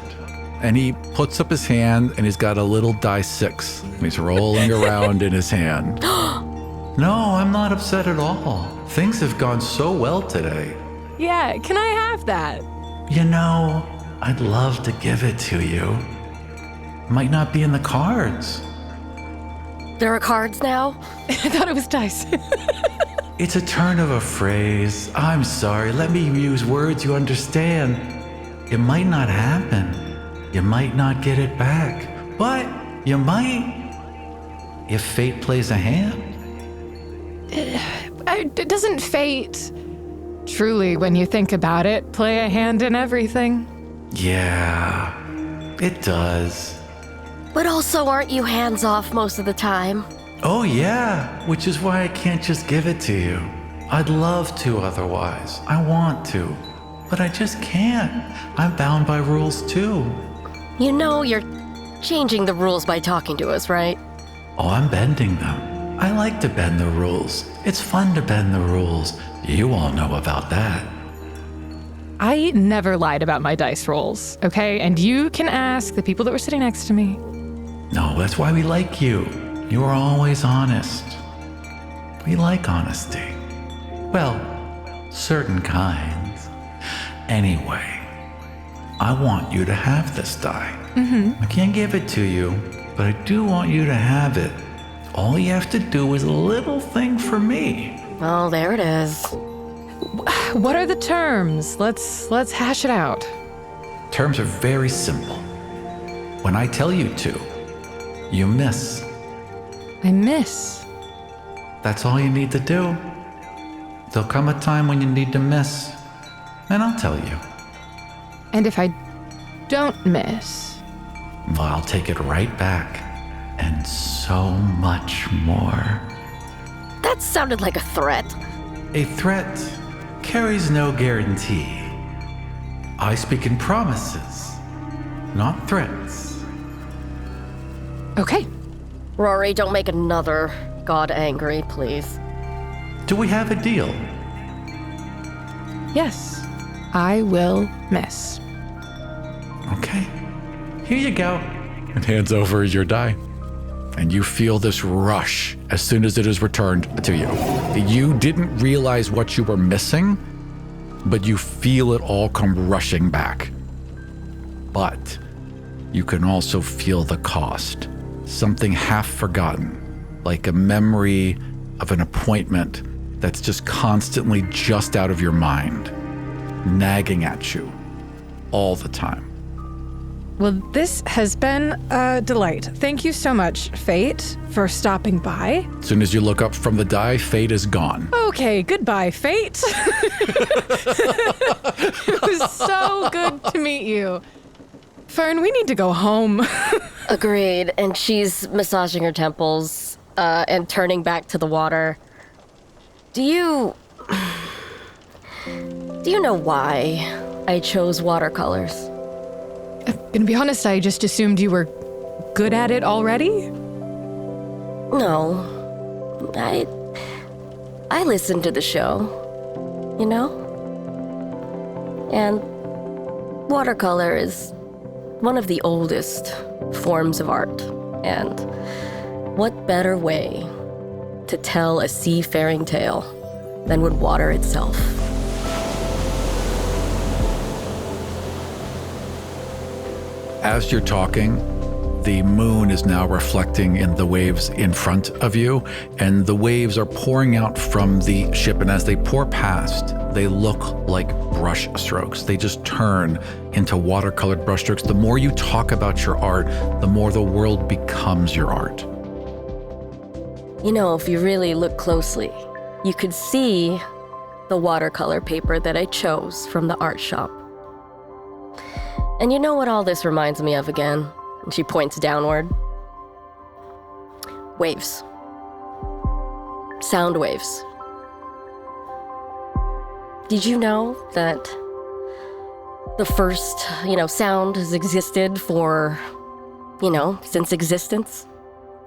And he puts up his hand, and he's got a little die 6. And he's rolling around in his hand. No, I'm not upset at all. Things have gone so well today. Yeah, can I have that? You know, I'd love to give it to you. Might not be in the cards. There are cards now? I thought it was dice. It's a turn of a phrase. I'm sorry, let me use words you understand. It might not happen. You might not get it back. But you might. If fate plays a hand. Doesn't fate, truly, when you think about it, play a hand in everything? Yeah, it does. But also, aren't you hands off most of the time? Oh yeah, which is why I can't just give it to you. I'd love to otherwise. I want to. But I just can't. I'm bound by rules too. You know you're changing the rules by talking to us, right? Oh, I'm bending them. I like to bend the rules. It's fun to bend the rules. You all know about that. I never lied about my dice rolls, okay? And you can ask the people that were sitting next to me. No, that's why we like you. You are always honest. We like honesty. Well, certain kinds. Anyway, I want you to have this die. I can't give it to you, but I do want you to have it. All you have to do is a little thing for me. Oh, there it is. What are the terms? Let's hash it out. Terms are very simple. When I tell you to, you miss. I miss. That's all you need to do. There'll come a time when you need to miss, and I'll tell you. And if I don't miss? Well, I'll take it right back, and so much more. That sounded like a threat. A threat carries no guarantee. I speak in promises, not threats. Okay. Rory, don't make another god angry, please. Do we have a deal? Yes, I will miss. Okay. Here you go. And hands over your die. And you feel this rush as soon as it is returned to you. You didn't realize what you were missing, but you feel it all come rushing back. But you can also feel the cost. Something half forgotten, like a memory of an appointment that's just constantly just out of your mind, nagging at you all the time. Well, this has been a delight. Thank you so much, Fate, for stopping by. As soon as you look up from the die, Fate is gone. Okay, goodbye, Fate. It was so good to meet you. Fern, we need to go home. Agreed. And she's massaging her temples and turning back to the water. Do you know why I chose watercolors? I'm gonna be honest, I just assumed you were good at it already? No. I listened to the show, you know? And watercolor is one of the oldest forms of art. And what better way to tell a seafaring tale than with water itself? As you're talking, the moon is now reflecting in the waves in front of you, and the waves are pouring out from the ship, and as they pour past, they look like brush strokes. They just turn into watercolored brush strokes. The more you talk about your art, the more the world becomes your art. You know, if you really look closely, you could see the watercolor paper that I chose from the art shop. And you know what all this reminds me of again? And she points downward. Waves. Sound waves. Did you know that the first, sound has existed for, since existence?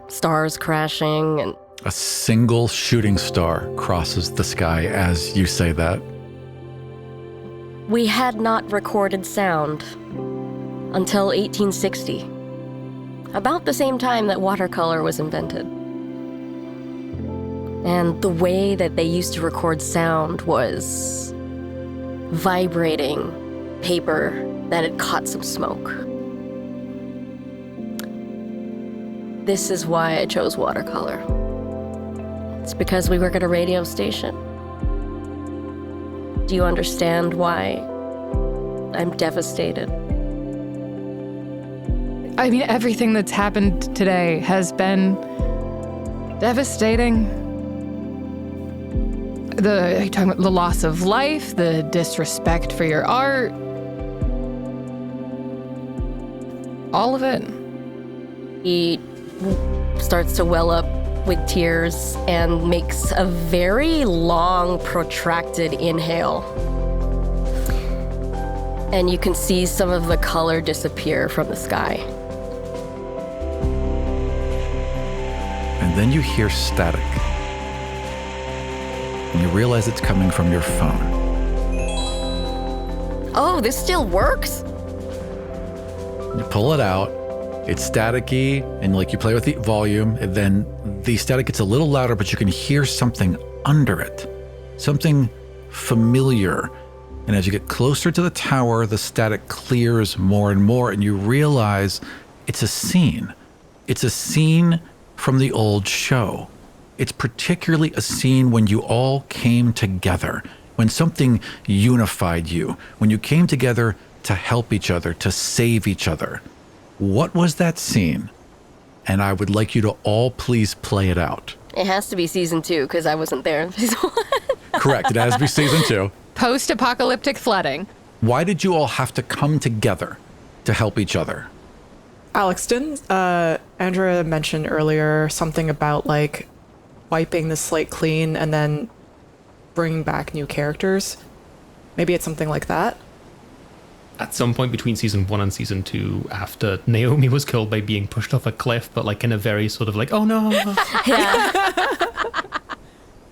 Stars crashing and... A single shooting star crosses the sky as you say that. We had not recorded sound until 1860, about the same time that watercolor was invented. And the way that they used to record sound was vibrating paper that had caught some smoke. This is why I chose watercolor. It's because we work at a radio station. Do you understand why I'm devastated? I mean, everything that's happened today has been devastating. Are you talking about the loss of life, the disrespect for your art? All of it. He starts to well up with tears and makes a very long, protracted inhale. And you can see some of the color disappear from the sky. And then you hear static. And you realize it's coming from your phone. Oh, this still works? You pull it out, it's staticky, and like you play with the volume, and then the static gets a little louder, but you can hear something under it. Something familiar. And as you get closer to the tower, the static clears more and more, and you realize it's a scene. It's a scene from the old show. It's particularly a scene when you all came together, when something unified you, when you came together to help each other, to save each other. What was that scene? And I would like you to all please play it out. It has to be season 2, because I wasn't there in season 1. Correct, it has to be season 2. Post-apocalyptic flooding. Why did you all have to come together to help each other? Alex, didn't Andrea mention earlier something about like wiping the slate clean and then bringing back new characters? Maybe it's something like that? At some point between season 1 and season 2, after Naomi was killed by being pushed off a cliff, but like in a very sort of like, oh no. Yeah.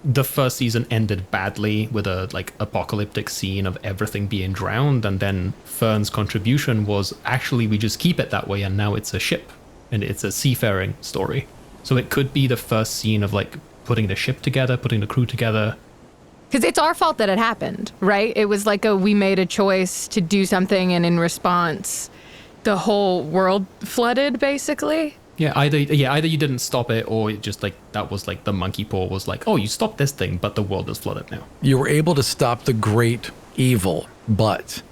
The first season ended badly with a like apocalyptic scene of everything being drowned, and then Fern's contribution was actually we just keep it that way, and now it's a ship and it's a seafaring story. So it could be the first scene of like putting the ship together, putting the crew together. Because it's our fault that it happened, right? It was like we made a choice to do something, and in response, the whole world flooded, basically. Yeah, either you didn't stop it, or it just like that was like the monkey paw was like, oh, you stopped this thing, but the world is flooded now. You were able to stop the great evil, but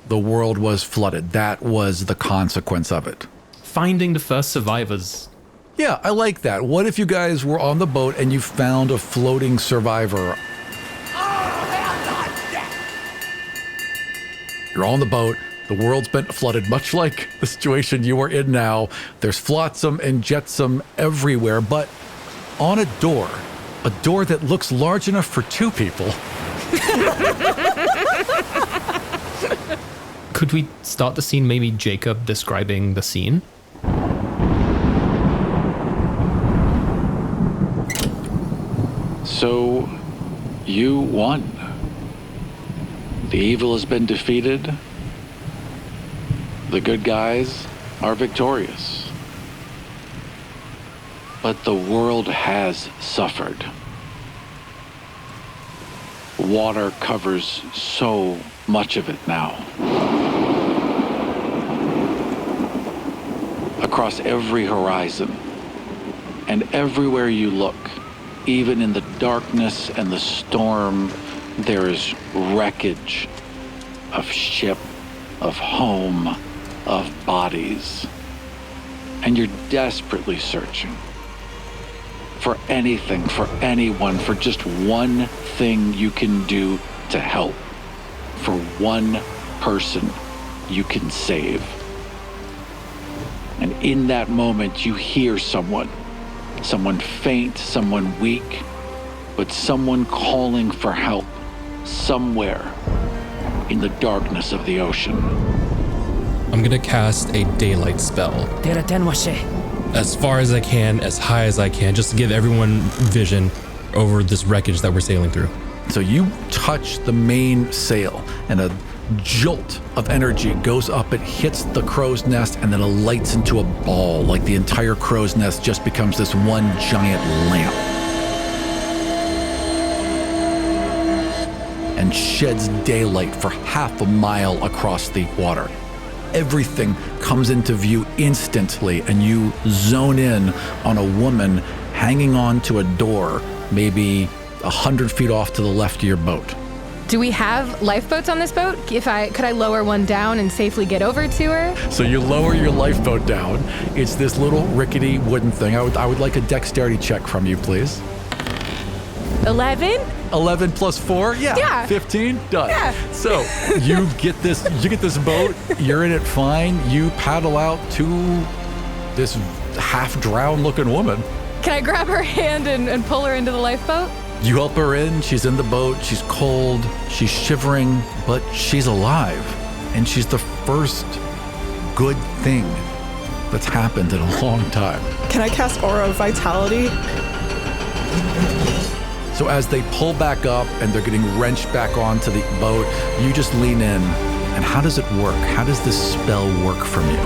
the world was flooded. That was the consequence of it. Finding the first survivors. Yeah, I like that. What if you guys were on the boat and you found a floating survivor? You're on the boat. The world's been flooded, much like the situation you are in now. There's flotsam and jetsam everywhere, but on a door that looks large enough for 2 people. Could we start the scene, maybe Jacob describing the scene? So, you won. The evil has been defeated. The good guys are victorious. But the world has suffered. Water covers so much of it now. Across every horizon, and everywhere you look, even in the darkness and the storm, there is wreckage of ship, of home, of bodies. And you're desperately searching for anything, for anyone, for just one thing you can do to help, for one person you can save. And in that moment, you hear someone faint, someone weak, but someone calling for help somewhere in the darkness of the ocean. I'm gonna cast a daylight spell. As far as I can, as high as I can, just to give everyone vision over this wreckage that we're sailing through. So you touch the main sail, and a jolt of energy goes up, it hits the crow's nest, and then it lights into a ball, like the entire crow's nest just becomes this one giant lamp. And sheds daylight for half a mile across the water. Everything comes into view instantly, and you zone in on a woman hanging on to a door, maybe 100 feet off to the left of your boat. Do we have lifeboats on this boat? Could I lower one down and safely get over to her? So you lower your lifeboat down. It's this little rickety wooden thing. I would like a dexterity check from you, please. 11? 11 plus 4? Yeah. 15? Done. Yeah. So you get this boat, you're in it fine, you paddle out to this half-drowned looking woman. Can I grab her hand and pull her into the lifeboat? You help her in, she's in the boat, she's cold, she's shivering, but she's alive. And she's the first good thing that's happened in a long time. Can I cast Aura of Vitality? So as they pull back up and they're getting wrenched back onto the boat, you just lean in. And how does it work? How does this spell work from you?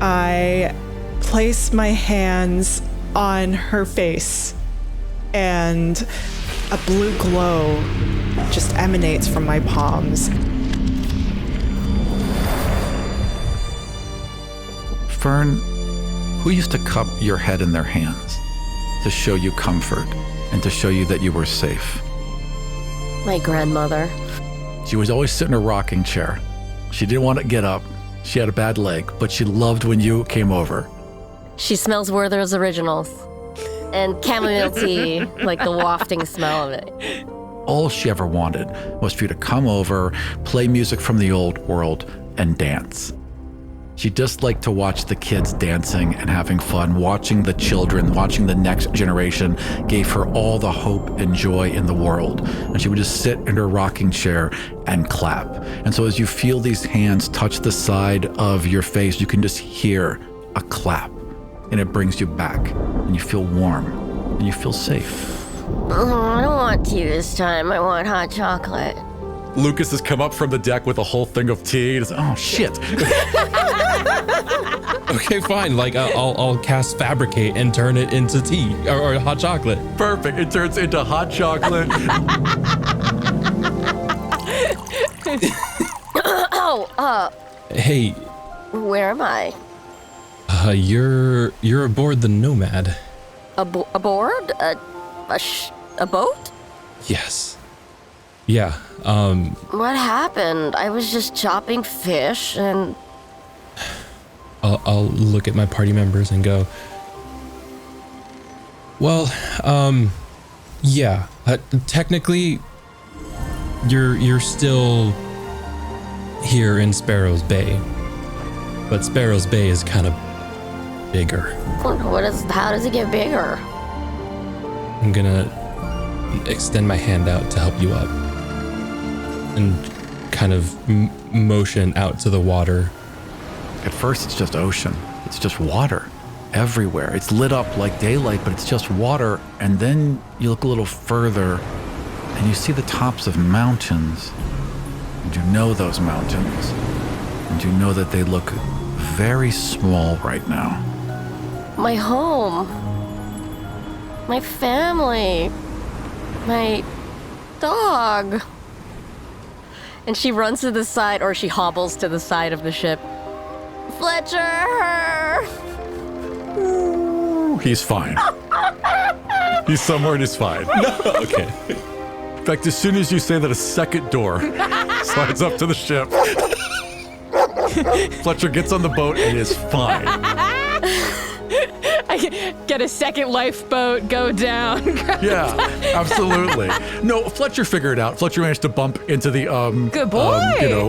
I place my hands on her face, and a blue glow just emanates from my palms. Fern, who used to cup your head in their hands to show you comfort and to show you that you were safe? My grandmother. She was always sitting in a rocking chair. She didn't want to get up. She had a bad leg, but she loved when you came over. She smells Werther's Originals and chamomile tea, like the wafting smell of it. All she ever wanted was for you to come over, play music from the old world, and dance. She just liked to watch the kids dancing and having fun, watching the children, watching the next generation gave her all the hope and joy in the world. And she would just sit in her rocking chair and clap. And so as you feel these hands touch the side of your face, you can just hear a clap. And it brings you back, and you feel warm, and you feel safe. Oh, I don't want tea this time. I want hot chocolate. Lucas has come up from the deck with a whole thing of tea. He's, oh, shit. Okay, fine. Like, I'll cast Fabricate and turn it into tea or hot chocolate. Perfect. It turns into hot chocolate. Hey. Where am I? You're aboard the Nomad. Aboard? A boat? Yes. Yeah. What happened? I was just chopping fish and... I'll look at my party members and go, well, yeah, technically you're still here in Sparrow's Bay, but Sparrow's Bay is kind of bigger. How does it get bigger? I'm gonna extend my hand out to help you up and kind of motion out to the water. At first, it's just ocean. It's just water everywhere. It's lit up like daylight, but it's just water. And then you look a little further and you see the tops of mountains. And you know those mountains. And you know that they look very small right now. My home. My family. My dog. And she runs to the side, or she hobbles to the side of the ship. Fletcher! He's fine. He's somewhere and he's fine. No, okay. In fact, as soon as you say that, a second door slides up to the ship. Fletcher gets on the boat and is fine. I get a second lifeboat, go down. Yeah, absolutely. No, Fletcher figured it out. Fletcher managed to bump into the Good boy.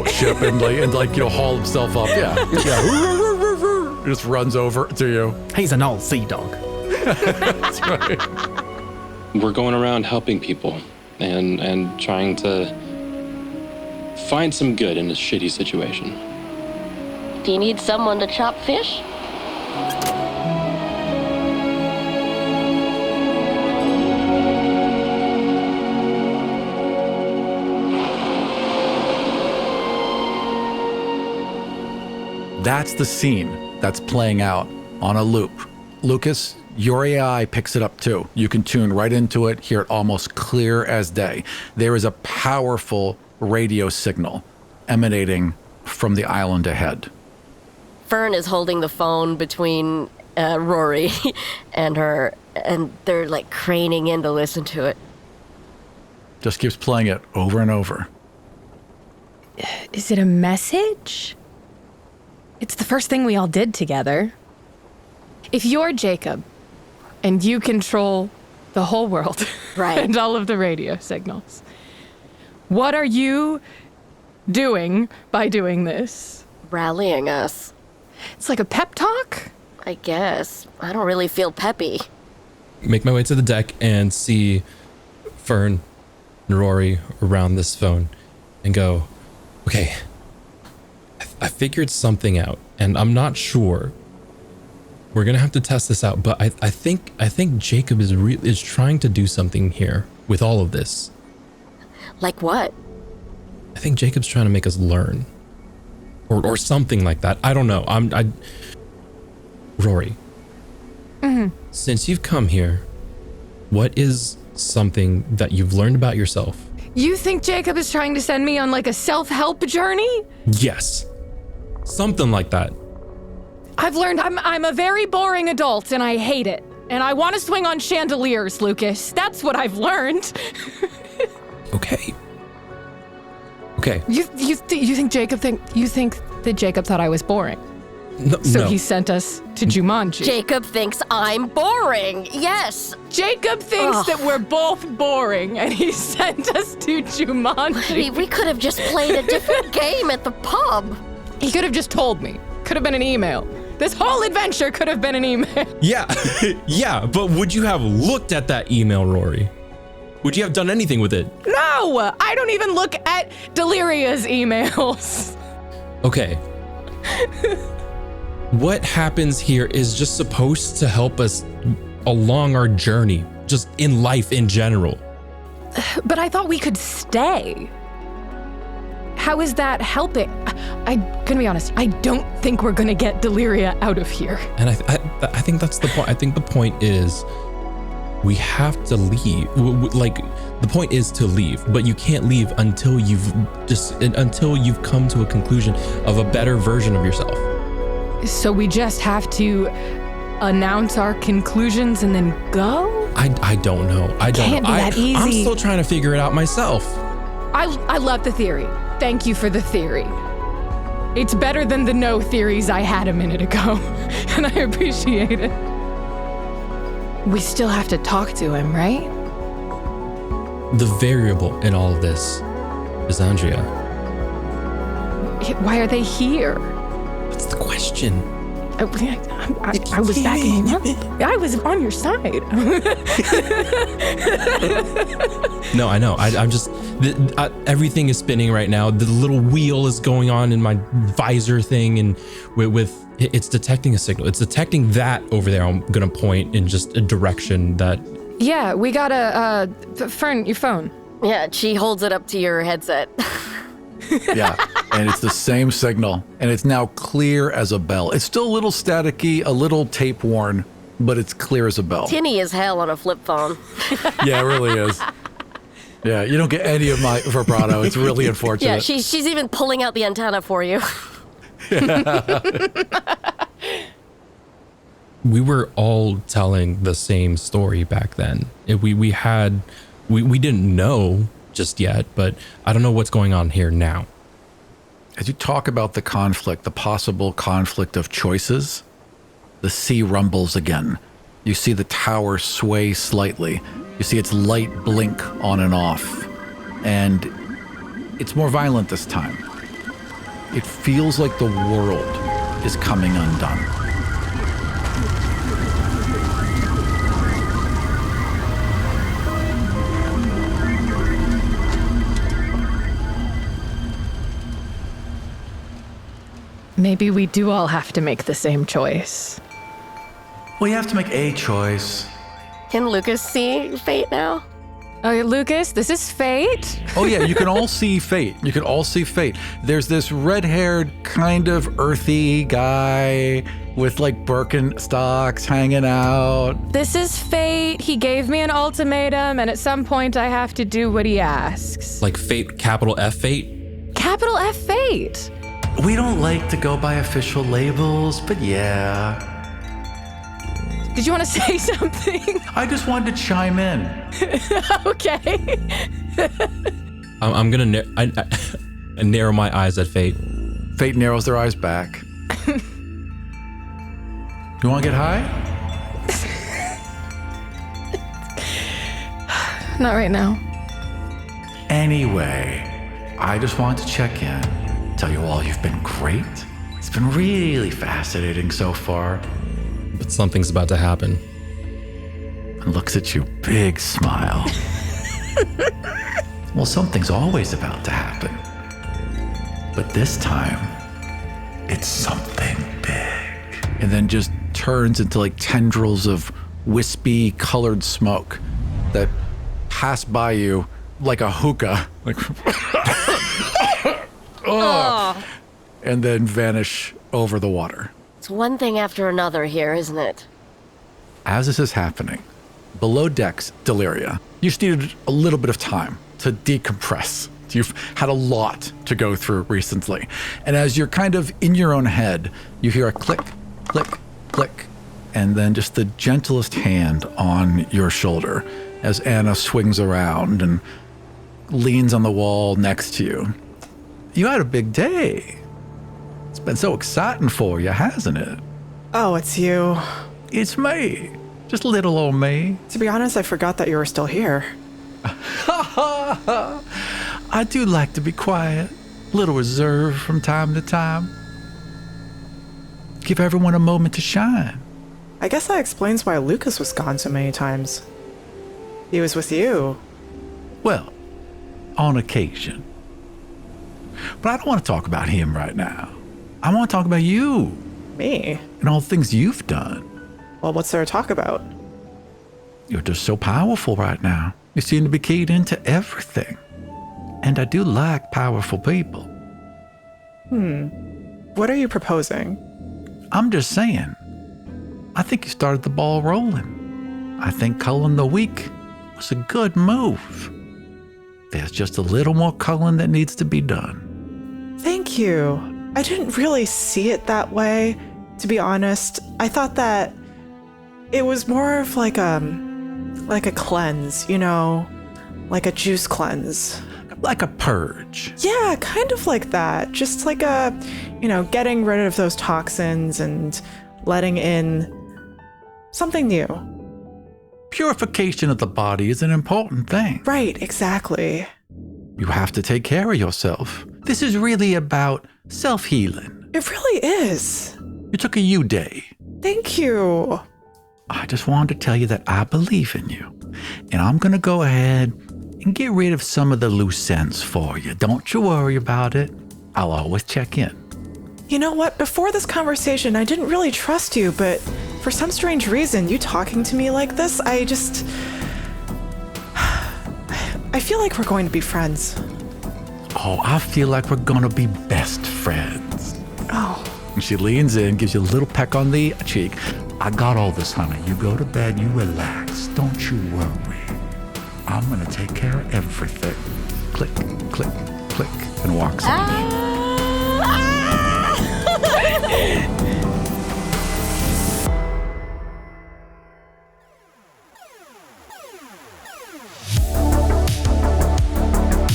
Ship and haul himself up. Yeah. Just runs over to you. He's an old sea dog. That's right. We're going around helping people and trying to find some good in this shitty situation. Do you need someone to chop fish? That's the scene that's playing out on a loop. Lucas, your AI picks it up too. You can tune right into it, hear it almost clear as day. There is a powerful radio signal emanating from the island ahead. Fern is holding the phone between Rory and her, and they're like craning in to listen to it. Just keeps playing it over and over. Is it a message? It's the first thing we all did together. If you're Jacob and you control the whole world, right, and all of the radio signals, what are you doing by doing this? Rallying us. It's like a pep talk? I guess. I don't really feel peppy. Make my way to the deck and see Fern and Rory around this phone and go, okay, I figured something out, and I'm not sure. We're gonna have to test this out, but I think Jacob is trying to do something here with all of this. Like what? I think Jacob's trying to make us learn, or something like that. I don't know. Rory. Mm-hmm. Since you've come here, what is something that you've learned about yourself? You think Jacob is trying to send me on like a self-help journey? Yes. Something like that. I've learned I'm a very boring adult and I hate it. And I want to swing on chandeliers, Lucas. That's what I've learned. Okay. You think that Jacob thought I was boring? No. He sent us to Jumanji. Jacob thinks I'm boring. Yes. Jacob thinks that we're both boring, and he sent us to Jumanji. We could have just played a different game at the pub. He could have just told me. Could have been an email. This whole adventure could have been an email. Yeah, yeah, but would you have looked at that email, Rory? Would you have done anything with it? No, I don't even look at Deliria's emails. Okay. What happens here is just supposed to help us along our journey, just in life in general. But I thought we could stay. How is that helping? I'm gonna be honest, I don't think we're gonna get Deliria out of here. And I think that's the point. I think the point is we have to leave. Like, the point is to leave, but you can't leave until you've come to a conclusion of a better version of yourself. So we just have to announce our conclusions and then go? I don't know. Can't be that easy. I'm still trying to figure it out myself. I love the theory. Thank you for the theory. It's better than the no theories I had a minute ago, and I appreciate it. We still have to talk to him, right? The variable in all of this is Andrea. Why are they here? That's the question. I was backing you up. I was on your side. No, I know. I'm just... everything is spinning right now. The little wheel is going on in my visor thing, and it's detecting a signal. It's detecting that over there. I'm going to point in just a direction that... Yeah, we got a... Fern, your phone. Yeah, she holds it up to your headset. Yeah, and it's the same signal, and it's now clear as a bell. It's still a little staticky, a little tape worn, but it's clear as a bell. Tinny as hell on a flip phone. Yeah, it really is. Yeah, you don't get any of my vibrato. It's really unfortunate. Yeah, she's even pulling out the antenna for you. We were all telling the same story back then. We didn't know just yet, but I don't know what's going on here now. As you talk about the conflict, the possible conflict of choices, the sea rumbles again. You see the tower sway slightly. You see its light blink on and off. And it's more violent this time. It feels like the world is coming undone. Maybe we do all have to make the same choice. Well, you have to make a choice. Can Lucas see fate now? Lucas, this is fate. Oh yeah, you can all see fate. You can all see fate. There's this red-haired, kind of earthy guy with like Birkenstocks hanging out. This is fate. He gave me an ultimatum, and at some point I have to do what he asks. Like fate, capital F fate? Capital F fate. We don't like to go by official labels, but yeah. Did you want to say something? I just wanted to chime in. Okay. I'm gonna I narrow my eyes at Fate. Fate narrows their eyes back. You want to get high? Not right now. Anyway, I just wanted to check in. Tell you all you've been great. It's been really fascinating so far. But something's about to happen. And looks at you, big smile. Well, something's always about to happen. But this time, it's something big. And then just turns into like tendrils of wispy colored smoke that pass by you like a hookah. Like and then vanish over the water. It's one thing after another here, isn't it? As this is happening, below decks, Deliria, you just needed a little bit of time to decompress. You've had a lot to go through recently. And as you're kind of in your own head, you hear a click, click, click, and then just the gentlest hand on your shoulder as Anna swings around and leans on the wall next to you. You had a big day. It's been so exciting for you, hasn't it? Oh, it's you. It's me. Just little old me. To be honest, I forgot that you were still here. I do like to be quiet, a little reserved from time to time. Give everyone a moment to shine. I guess that explains why Lucas was gone so many times. He was with you. Well, on occasion. But I don't want to talk about him right now. I want to talk about you. Me? And all the things you've done. Well, what's there to talk about? You're just so powerful right now. You seem to be keyed into everything. And I do like powerful people. What are you proposing? I'm just saying. I think you started the ball rolling. I think culling the weak was a good move. There's just a little more culling that needs to be done. Thank you. I didn't really see it that way, to be honest. I thought that it was more of like a cleanse, you know, like a juice cleanse. Like a purge. Yeah, kind of like that. Just like a, you know, getting rid of those toxins and letting in something new. Purification of the body is an important thing. Right, exactly. You have to take care of yourself. This is really about self-healing. It really is. You took a you day. Thank you. I just wanted to tell you that I believe in you. And I'm going to go ahead and get rid of some of the loose ends for you. Don't you worry about it. I'll always check in. You know what? Before this conversation, I didn't really trust you, but for some strange reason, you talking to me like this, I feel like we're going to be friends. Oh, I feel like we're going to be best friends. Oh. And she leans in, gives you a little peck on the cheek. I got all this, honey. You go to bed, you relax. Don't you worry. I'm going to take care of everything. Click, click, click, and walks in.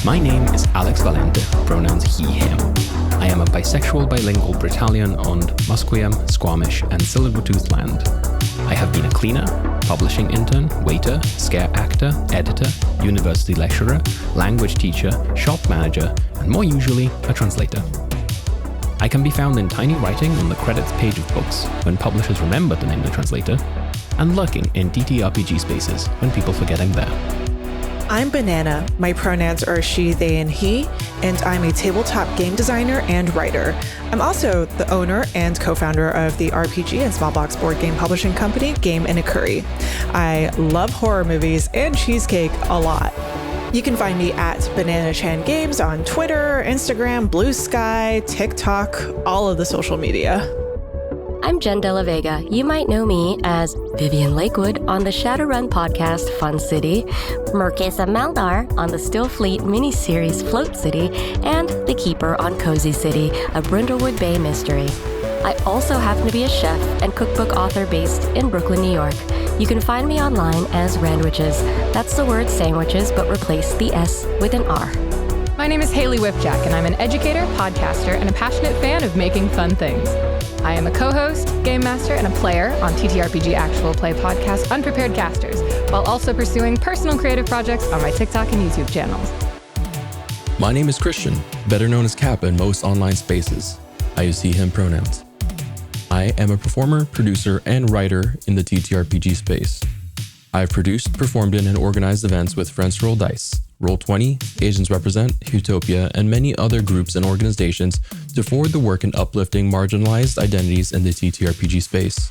My name is Alex Valente, pronouns he, him. I am a bisexual bilingual Britallion on Musqueam, Squamish, and Silvertooth land. I have been a cleaner, publishing intern, waiter, scare actor, editor, university lecturer, language teacher, shop manager, and more usually, a translator. I can be found in tiny writing on the credits page of books when publishers remember to name the translator, and lurking in TTRPG spaces when people forget I'm there. I'm Banana. My pronouns are she, they, and he, and I'm a tabletop game designer and writer. I'm also the owner and co-founder of the RPG and small box board game publishing company, Game and a Curry. I love horror movies and cheesecake a lot. You can find me at Banana Chan Games on Twitter, Instagram, Blue Sky, TikTok, all of the social media. I'm Jen De La Vega. You might know me as Vivian Lakewood on the Shadowrun podcast Fun City, Marquesa Maldar on the Still Fleet miniseries Float City, and The Keeper on Cozy City, a Brindlewood Bay mystery. I also happen to be a chef and cookbook author based in Brooklyn, New York. You can find me online as Randwiches. That's the word sandwiches, but replace the S with an R. My name is Haley Whipjack, and I'm an educator, podcaster, and a passionate fan of making fun things. I am a co-host, game master, and a player on TTRPG Actual Play podcast Unprepared Casters, while also pursuing personal creative projects on my TikTok and YouTube channels. My name is Christian, better known as Kappa in most online spaces. I use he, him pronouns. I am a performer, producer, and writer in the TTRPG space. I've produced, performed in, and organized events with Friends Roll Dice, Roll20, Asians Represent, Utopia, and many other groups and organizations to forward the work in uplifting marginalized identities in the TTRPG space.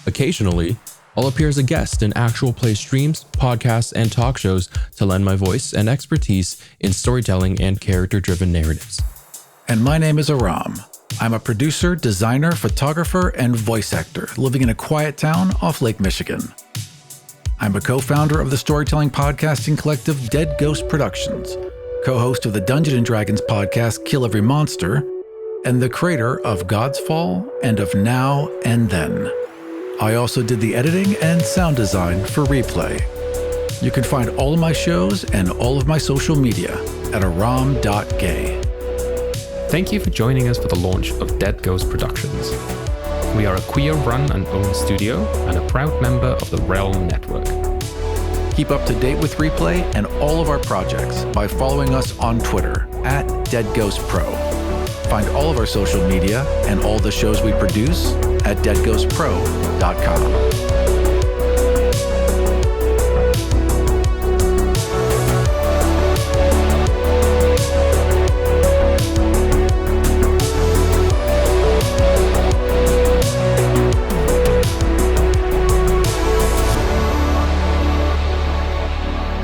Occasionally, I'll appear as a guest in actual play streams, podcasts, and talk shows to lend my voice and expertise in storytelling and character-driven narratives. And my name is Aram. I'm a producer, designer, photographer, and voice actor living in a quiet town off Lake Michigan. I'm a co-founder of the storytelling podcasting collective Dead Ghost Productions, co-host of the Dungeons & Dragons podcast Kill Every Monster, and the creator of God's Fall and of Now and Then. I also did the editing and sound design for Replay. You can find all of my shows and all of my social media at aram.gay. Thank you for joining us for the launch of Dead Ghost Productions. We are a queer-run and owned studio and a proud member of the Realm Network. Keep up to date with Replay and all of our projects by following us on Twitter at DeadGhostPro. Find all of our social media and all the shows we produce at deadghostpro.com.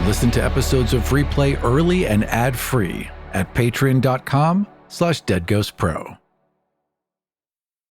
Listen to episodes of Replay early and ad-free at patreon.com/deadghostpro.